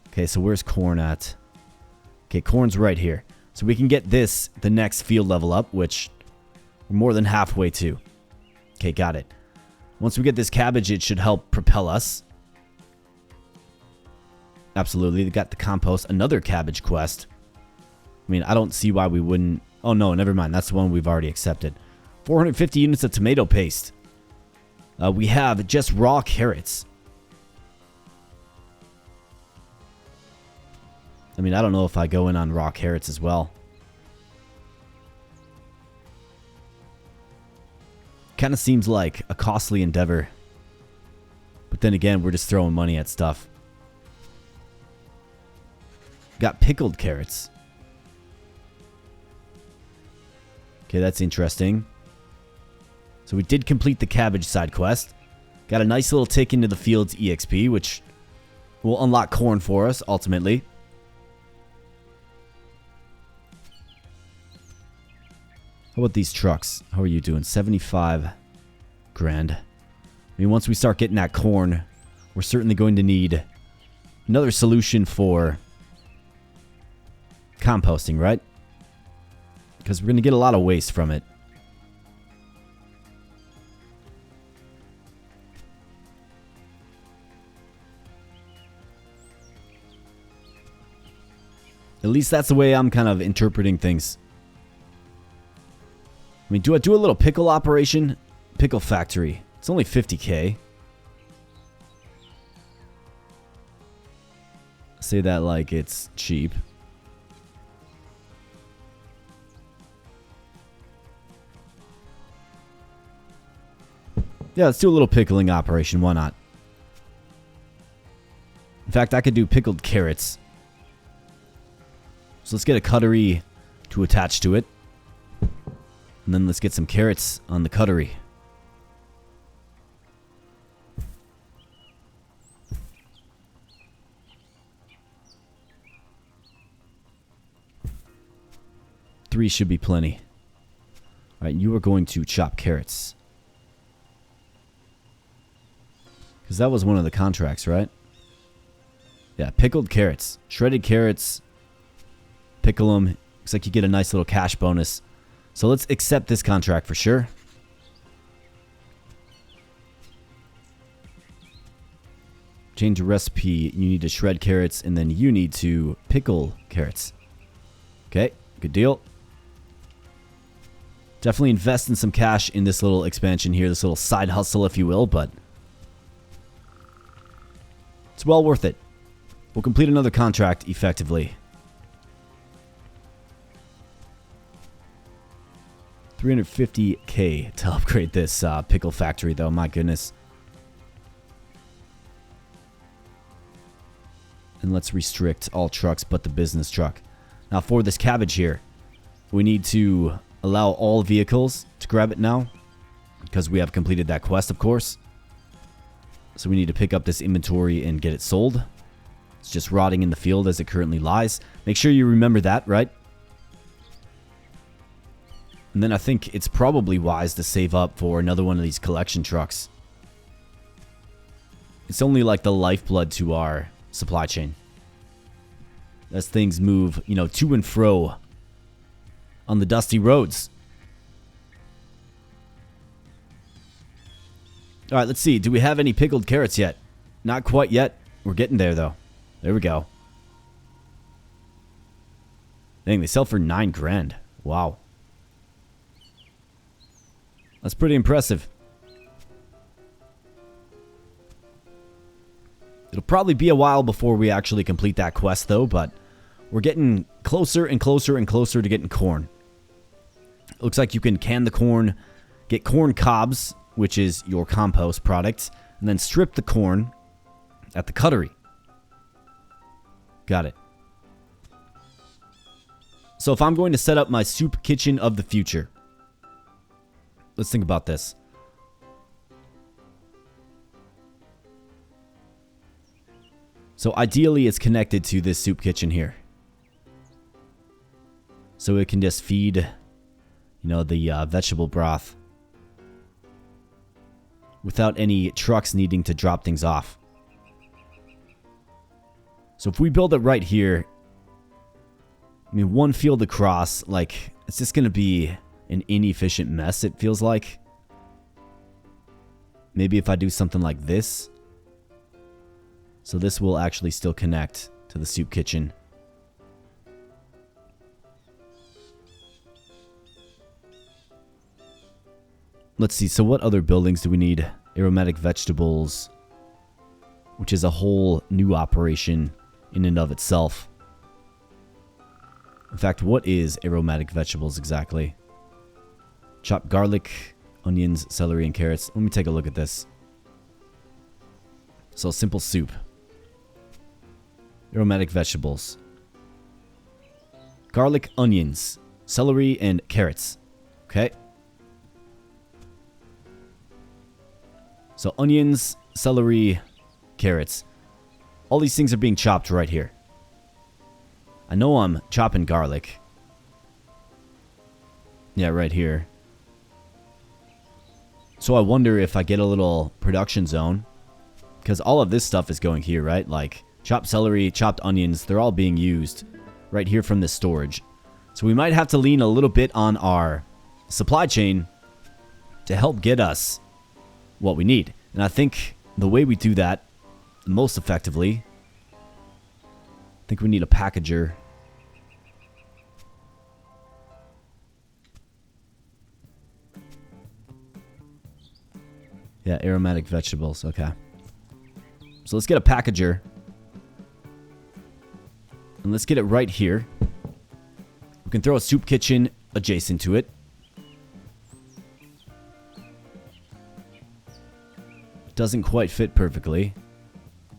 Okay, so where's corn at? Okay, corn's right here. So we can get this, the next field level up, which we're more than halfway to. Okay, got it. Once we get this cabbage, it should help propel us. Absolutely. They got the compost, another cabbage quest. I mean, I don't see why we wouldn't... Oh, no, never mind. That's the one we've already accepted. 450 units of tomato paste. We have just raw carrots. I mean, I don't know if I go in on raw carrots as well. Kind of seems like a costly endeavor. But then again, we're just throwing money at stuff. Got pickled carrots. Okay, that's interesting. So we did complete the cabbage side quest. Got a nice little tick into the field's EXP, which will unlock corn for us, ultimately. How about these trucks? How are you doing? 75 grand. I mean, once we start getting that corn, we're certainly going to need another solution for composting, right? Because we're going to get a lot of waste from it. At least that's the way I'm kind of interpreting things. I mean, do I do a little pickle operation? Pickle factory. It's only 50k. Say that like it's cheap. Yeah, let's do a little pickling operation. Why not? In fact, I could do pickled carrots. So let's get a cuttery to attach to it. And then let's get some carrots on the cuttery. Three should be plenty. Alright, you are going to chop carrots. Because that was one of the contracts, right? Yeah, pickled carrots. Shredded carrots. Pickle them. Looks like you get a nice little cash bonus. So let's accept this contract for sure. Change the recipe. You need to shred carrots, and then you need to pickle carrots. Okay, good deal. Definitely invest in some cash in this little expansion here, this little side hustle, if you will, but it's well worth it. We'll complete another contract effectively. 350k to upgrade this pickle factory, though. My goodness. And let's restrict all trucks but the business truck. Now, for this cabbage here, we need to allow all vehicles to grab it now, because we have completed that quest, of course. So we need to pick up this inventory and get it sold. It's just rotting in the field as it currently lies. Make sure you remember that, right? And then I think it's probably wise to save up for another one of these collection trucks. It's only like the lifeblood to our supply chain. As things move, you know, to and fro on the dusty roads. Alright, let's see. Do we have any pickled carrots yet? Not quite yet. We're getting there, though. There we go. Dang, they sell for 9 grand. Wow. That's pretty impressive. It'll probably be a while before we actually complete that quest, though, but we're getting closer and closer and closer to getting corn. Looks like you can can the corn, get corn cobs, which is your compost product, and then strip the corn at the cuttery. Got it. So if I'm going to set up my soup kitchen of the future, let's think about this. So ideally it's connected to this soup kitchen here. So it can just feed, you know, the vegetable broth without any trucks needing to drop things off. So if we build it right here, I mean, one field across, like, it's just going to be an inefficient mess, it feels like. Maybe if I do something like this. So this will actually still connect to the soup kitchen. Let's see, so what other buildings do we need? Aromatic vegetables, which is a whole new operation in and of itself. In fact, what is aromatic vegetables exactly? Chopped garlic, onions, celery, and carrots. Let me take a look at this. So, simple soup. Aromatic vegetables. Garlic, onions, celery, and carrots. Okay. So, onions, celery, carrots. All these things are being chopped right here. I know I'm chopping garlic. Yeah, right here. So I wonder if I get a little production zone. Because all of this stuff is going here, right? Like, chopped celery, chopped onions, they're all being used right here from this storage. So we might have to lean a little bit on our supply chain to help get us what we need. And I think the way we do that most effectively, I think we need a packager. Yeah, aromatic vegetables. Okay. So let's get a packager. And let's get it right here. We can throw a soup kitchen adjacent to it. Doesn't quite fit perfectly,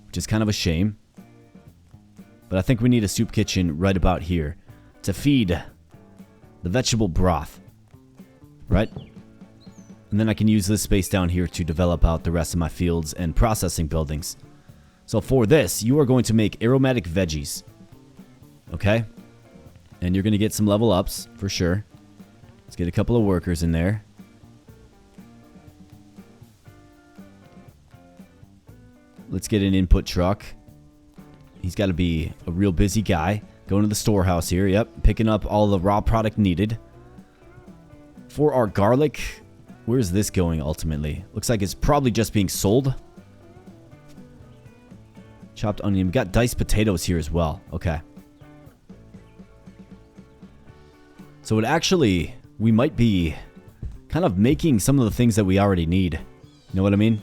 which is kind of a shame. But I think we need a soup kitchen right about here to feed the vegetable broth. Right? And then I can use this space down here to develop out the rest of my fields and processing buildings. So for this, you are going to make aromatic veggies. Okay? And you're going to get some level ups, for sure. Let's get a couple of workers in there. Let's get an input truck. He's got to be a real busy guy. Going to the storehouse here, yep. Picking up all the raw product needed. For our garlic, where's this going ultimately? Looks like it's probably just being sold. Chopped onion. We got diced potatoes here as well. Okay. So it actually, we might be kind of making some of the things that we already need. You know what I mean?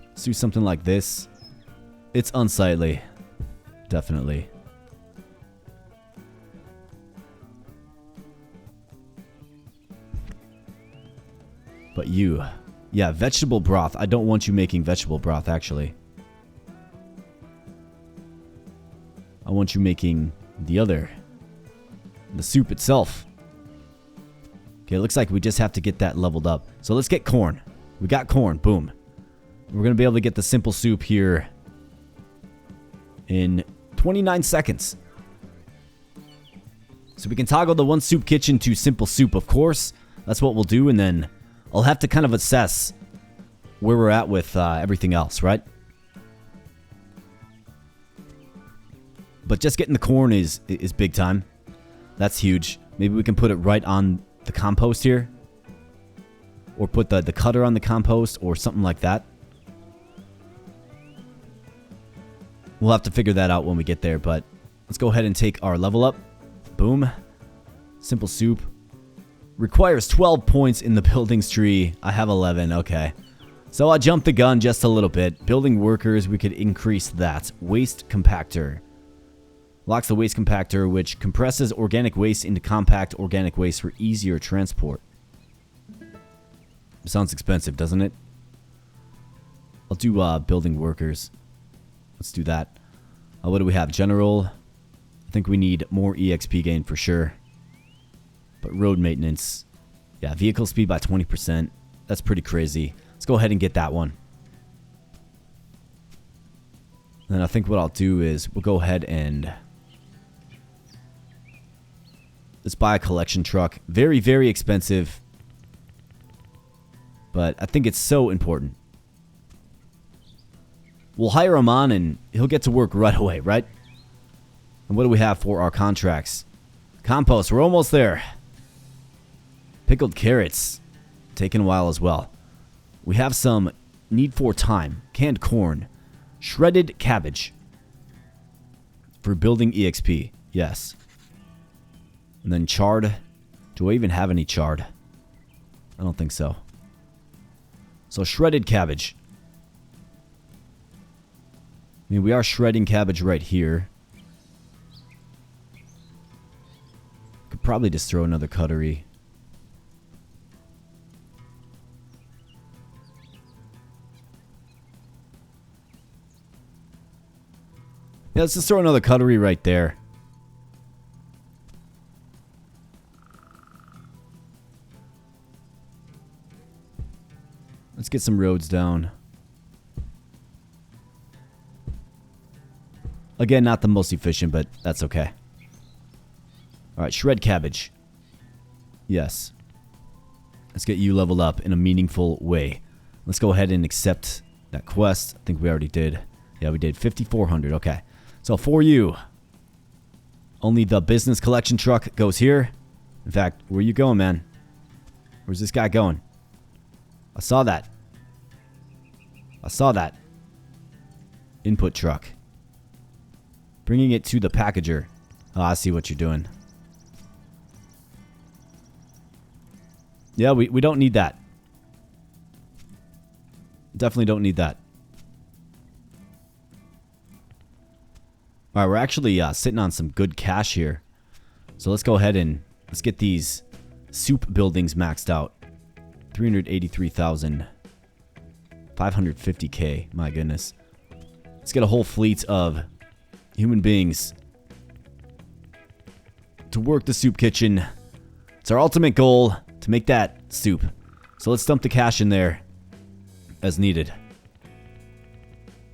Let's do something like this. It's unsightly. Definitely. But you. Yeah, vegetable broth. I don't want you making vegetable broth, actually. I want you making the other. The soup itself. Okay, it looks like we just have to get that leveled up. So let's get corn. We got corn. Boom. We're going to be able to get the simple soup here in 29 seconds. So we can toggle the one soup kitchen to simple soup, of course. That's what we'll do, and then I'll have to kind of assess where we're at with everything else, right? But just getting the corn is big time. That's huge. Maybe we can put it right on the compost here. Or put the cutter on the compost or something like that. We'll have to figure that out when we get there, but let's go ahead and take our level up. Boom. Simple soup. Requires 12 points in the buildings tree. I have 11. Okay. So I jumped the gun just a little bit. Building workers, we could increase that. Waste compactor. Locks the waste compactor, which compresses organic waste into compact organic waste for easier transport. Sounds expensive, doesn't it? I'll do building workers. Let's do that. What do we have? General. I think we need more EXP gain for sure. But road maintenance. Yeah, vehicle speed by 20%. That's pretty crazy. Let's go ahead and get that one. And then I think what I'll do is we'll go ahead and Let's buy a collection truck. Very, very expensive. But I think it's so important. We'll hire him on and he'll get to work right away, right? And what do we have for our contracts? Compost, we're almost there. Pickled carrots, taking a while as well. We have some need for time. Canned corn. Shredded cabbage. For building EXP, yes. And then chard. Do I even have any chard? I don't think so. So shredded cabbage. I mean, we are shredding cabbage right here. Could probably just throw another cuttery. Yeah, let's just throw another cuttery right there. Let's get some roads down. Again, not the most efficient, but that's okay. Alright, shred cabbage. Yes. Let's get you leveled up in a meaningful way. Let's go ahead and accept that quest. I think we already did. Yeah, we did. 5,400. Okay. So for you, only the business collection truck goes here. In fact, where you going, man? Where's this guy going? I saw that. I saw that. Input truck. Bringing it to the packager. Oh, I see what you're doing. Yeah, we don't need that. Definitely don't need that. Alright, we're actually sitting on some good cash here. So let's go ahead and let's get these soup buildings maxed out. 383,000. 550k. My goodness. Let's get a whole fleet of human beings to work the soup kitchen. It's our ultimate goal to make that soup. So let's dump the cash in there as needed.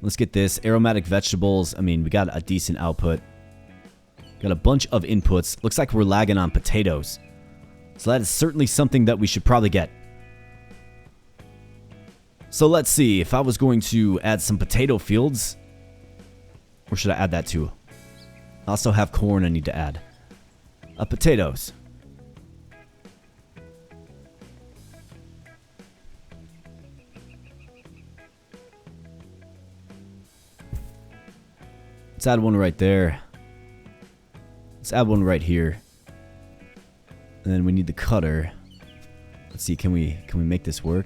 Let's get this. Aromatic vegetables. I mean, we got a decent output. Got a bunch of inputs. Looks like we're lagging on potatoes. So that is certainly something that we should probably get. So let's see. If I was going to add some potato fields, where should I add that to? I also have corn I need to add. Potatoes. Let's add one right there. Let's add one right here. And then we need the cutter. Let's see, can we make this work?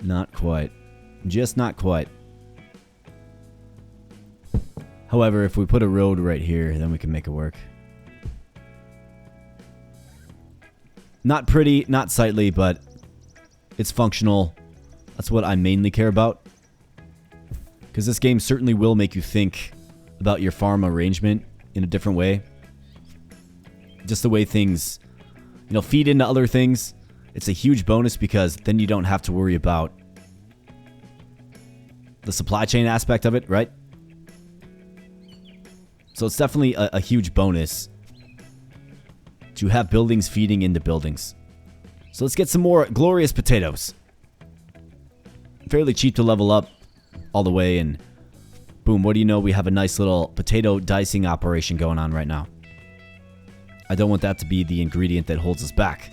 Not quite. Just not quite. However, if we put a road right here, then we can make it work. Not pretty, not sightly, but it's functional. That's what I mainly care about. Because this game certainly will make you think about your farm arrangement in a different way. Just the way things, feed into other things. It's a huge bonus because then you don't have to worry about the supply chain aspect of it, right? So it's definitely a huge bonus to have buildings feeding into buildings. So let's get some more glorious potatoes. Fairly cheap to level up all the way, and boom, what do you know? We have a nice little potato dicing operation going on right now. I don't want that to be the ingredient that holds us back.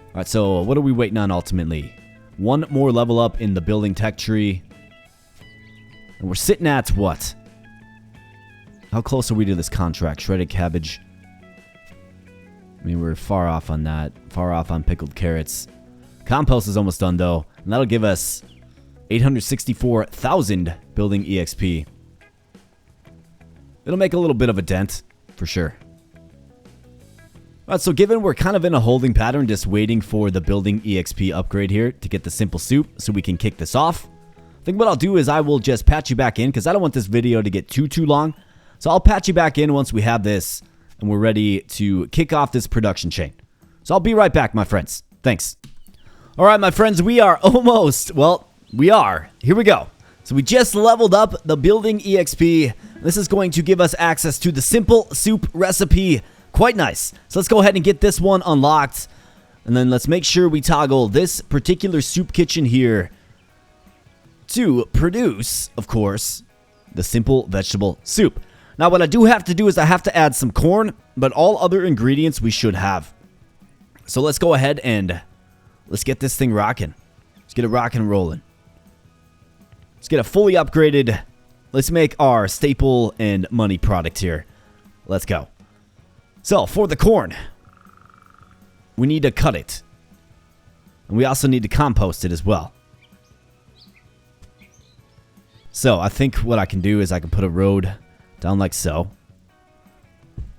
Alright, so what are we waiting on ultimately? One more level up in the building tech tree. And we're sitting at what? How close are we to this contract? Shredded cabbage. I mean, we're far off on that. Far off on pickled carrots. Compost is almost done though. And that'll give us 864,000 building EXP. It'll make a little bit of a dent, for sure. Alright, so given we're kind of in a holding pattern, just waiting for the building EXP upgrade here to get the simple soup so we can kick this off. I think what I'll do is I will just patch you back in because I don't want this video to get too long. So I'll patch you back in once we have this and we're ready to kick off this production chain. So I'll be right back, my friends. Thanks. Alright, my friends, we are almost, well, we are. Here we go. So we just leveled up the building EXP. This is going to give us access to the simple soup recipe. Quite nice. So let's go ahead and get this one unlocked. And then let's make sure we toggle this particular soup kitchen here to produce, of course, the simple vegetable soup. Now what I do have to do is I have to add some corn, but all other ingredients we should have. So let's go ahead and let's get this thing rocking. Let's get it rocking and rolling. Let's get a fully upgraded. Let's make our staple and money product here. Let's go. So for the corn, we need to cut it. And we also need to compost it as well. So I think what I can do is I can put a road down like so.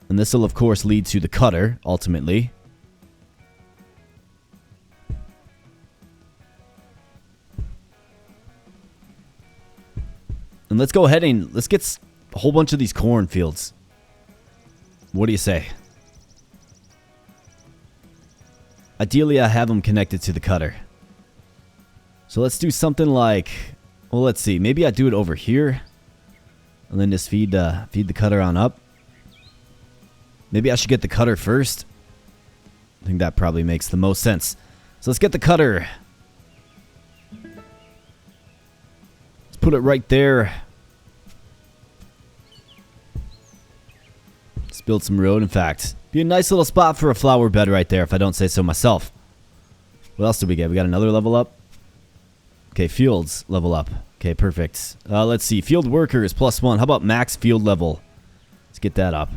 And this will of course lead to the cutter ultimately. And let's go ahead and let's get a whole bunch of these cornfields. What do you say? Ideally, I have them connected to the cutter. So let's do something like, well, let's see. Maybe I do it over here, and then just feed the cutter on up. Maybe I should get the cutter first. I think that probably makes the most sense. So let's get the cutter. Let's put it right there. Let's build some road. In fact, be a nice little spot for a flower bed right there, if I don't say so myself. What else do we get? We got another level up. Okay, fields level up. Okay, perfect. Let's see. Field workers +1. How about max field level? Let's get that up.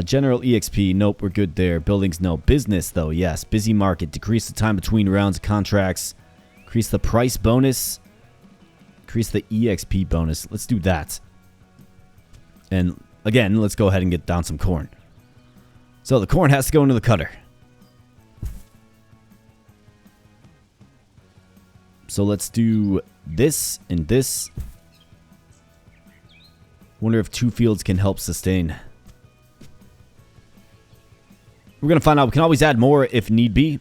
General EXP. Nope, we're good there. Buildings, no. Business, though. Yes. Busy market. Decrease the time between rounds of contracts. Increase the price bonus. Increase the EXP bonus. Let's do that. And again, let's go ahead and get down some corn. So the corn has to go into the cutter. So let's do this and this. Wonder if 2 fields can help sustain. We're going to find out. We can always add more if need be.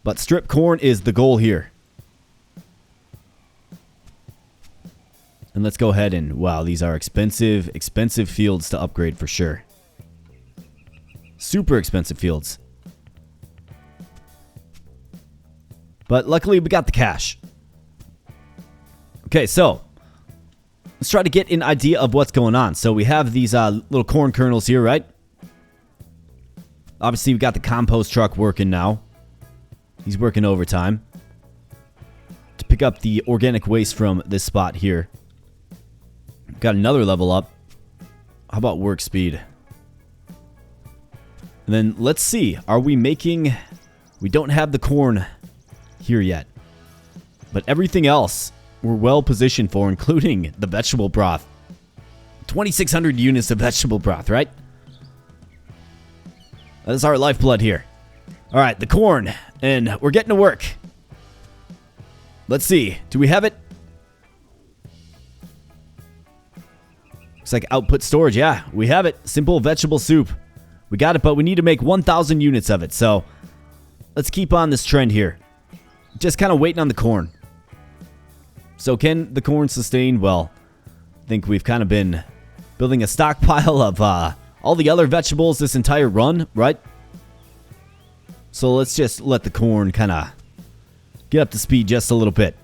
But strip corn is the goal here. And let's go ahead and, wow, these are expensive fields to upgrade for sure. Super expensive fields. But luckily we got the cash. Okay, so let's try to get an idea of what's going on. So we have these little corn kernels here, right? Obviously we got the compost truck working now. He's working overtime to pick up the organic waste from this spot here. Got another level up. How about work speed? And then let's see. Are we making... We don't have the corn here yet. But everything else we're well positioned for, including the vegetable broth. 2,600 units of vegetable broth, right? That's our lifeblood here. All right, the corn. And we're getting to work. Let's see. Do we have it? Looks like output storage. Yeah, we have it. Simple vegetable soup. We got it, but we need to make 1,000 units of it. So let's keep on this trend here. Just kind of waiting on the corn. So can the corn sustain? Well, I think we've kind of been building a stockpile of all the other vegetables this entire run, right? So let's just let the corn kind of get up to speed just a little bit.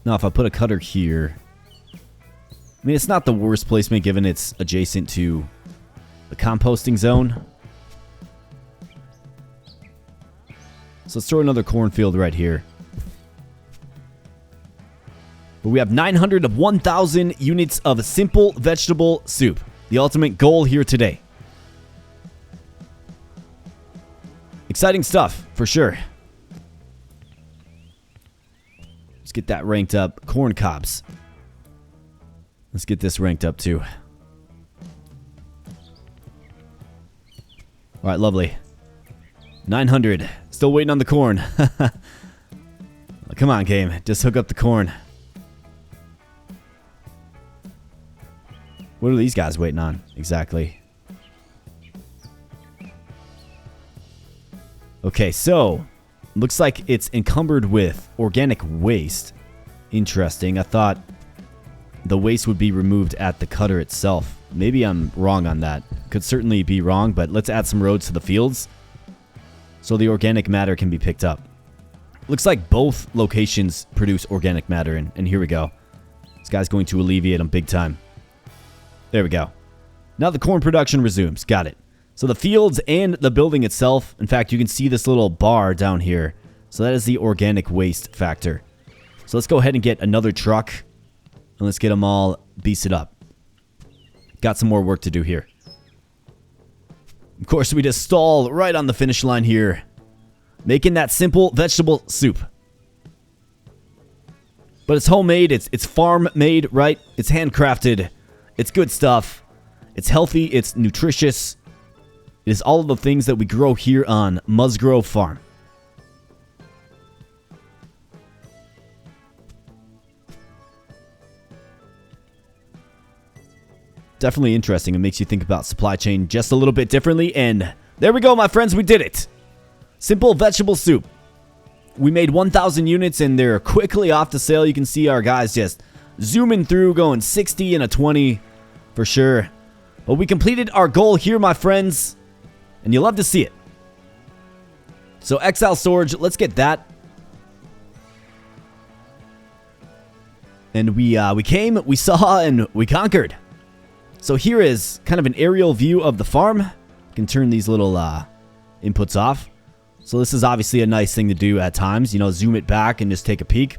Now, if I put a cutter here... I mean, it's not the worst placement given it's adjacent to the composting zone. So let's throw another cornfield right here. But we have 900 of 1,000 units of simple vegetable soup. The ultimate goal here today. Exciting stuff, for sure. Let's get that ranked up. Corn cobs. Let's get this ranked up too. Alright, lovely. 900. Still waiting on the corn. Come on, game. Just hook up the corn. What are these guys waiting on exactly? Okay, so Looks like it's encumbered with organic waste. Interesting. I thought the waste would be removed at the cutter itself. Maybe I'm wrong on that. Could certainly be wrong, but let's add some roads to the fields so the organic matter can be picked up. Looks like both locations produce organic matter, and here we go. This guy's going to alleviate them big time. There we go. Now the corn production resumes. Got it. So the fields and the building itself, in fact, you can see this little bar down here. So that is the organic waste factor. So let's go ahead and get another truck, and let's get them all beasted up. Got some more work to do here. Of course, we just stall right on the finish line here, making that simple vegetable soup. But it's homemade, it's farm-made, right? It's handcrafted, it's good stuff, it's healthy, it's nutritious. It is all of the things that we grow here on Musgro Farm. Definitely interesting. It makes you think about supply chain just a little bit differently. And there we go, my friends. We did it. Simple vegetable soup. We made 1,000 units and they're quickly off the sale. You can see our guys just zooming through, going 60 and a 20 for sure. But we completed our goal here, my friends. And you'll love to see it. So Exile Storage, let's get that. And we came, we saw, and we conquered. So here is kind of an aerial view of the farm. You can turn these little inputs off. So this is obviously a nice thing to do at times. You know, zoom it back and just take a peek.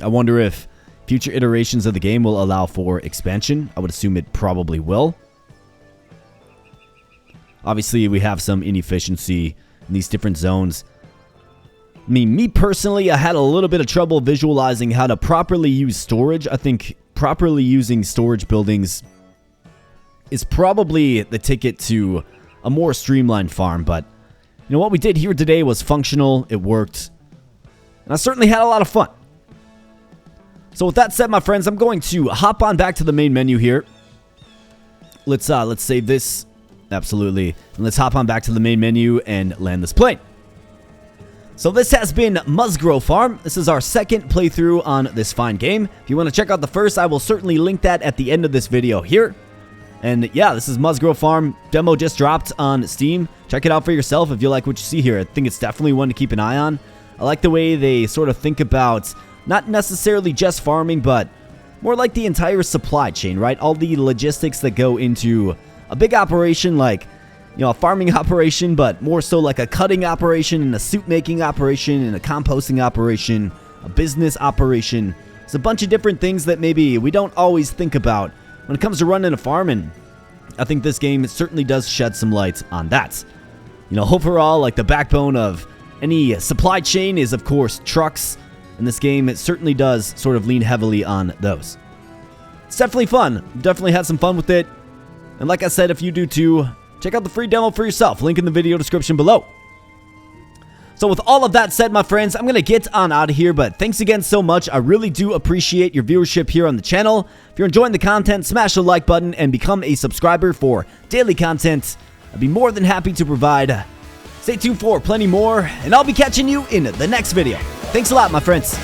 I wonder if future iterations of the game will allow for expansion. I would assume it probably will. Obviously, we have some inefficiency in these different zones. I mean, me personally, I had a little bit of trouble visualizing how to properly use storage. I think properly using storage buildings is probably the ticket to a more streamlined farm. But, you know, what we did here today was functional. It worked. And I certainly had a lot of fun. So with that said, my friends, I'm going to hop on back to the main menu here. Let's save this. Absolutely. And let's hop on back to the main menu and land this plane. So this has been Musgro Farm. This is our second playthrough on this fine game. If you want to check out the first, I will certainly link that at the end of this video here. And yeah, this is Musgro Farm. Demo just dropped on Steam. Check it out for yourself if you like what you see here. I think it's definitely one to keep an eye on. I like the way they sort of think about not necessarily just farming, but more like the entire supply chain, right? All the logistics that go into a big operation like, you know, a farming operation, but more so like a cutting operation and a soup making operation and a composting operation, a business operation. It's a bunch of different things that maybe we don't always think about when it comes to running a farm, and I think this game certainly does shed some light on that. You know, overall, like the backbone of any supply chain is, of course, trucks. In this game, it certainly does sort of lean heavily on those. It's definitely fun. Definitely had some fun with it. And like I said, if you do too, check out the free demo for yourself. Link in the video description below. So with all of that said, my friends, I'm going to get on out of here, but thanks again so much. I really do appreciate your viewership here on the channel. If you're enjoying the content, smash the like button and become a subscriber for daily content. I'd be more than happy to provide. Stay tuned for plenty more, and I'll be catching you in the next video. Thanks a lot, my friends.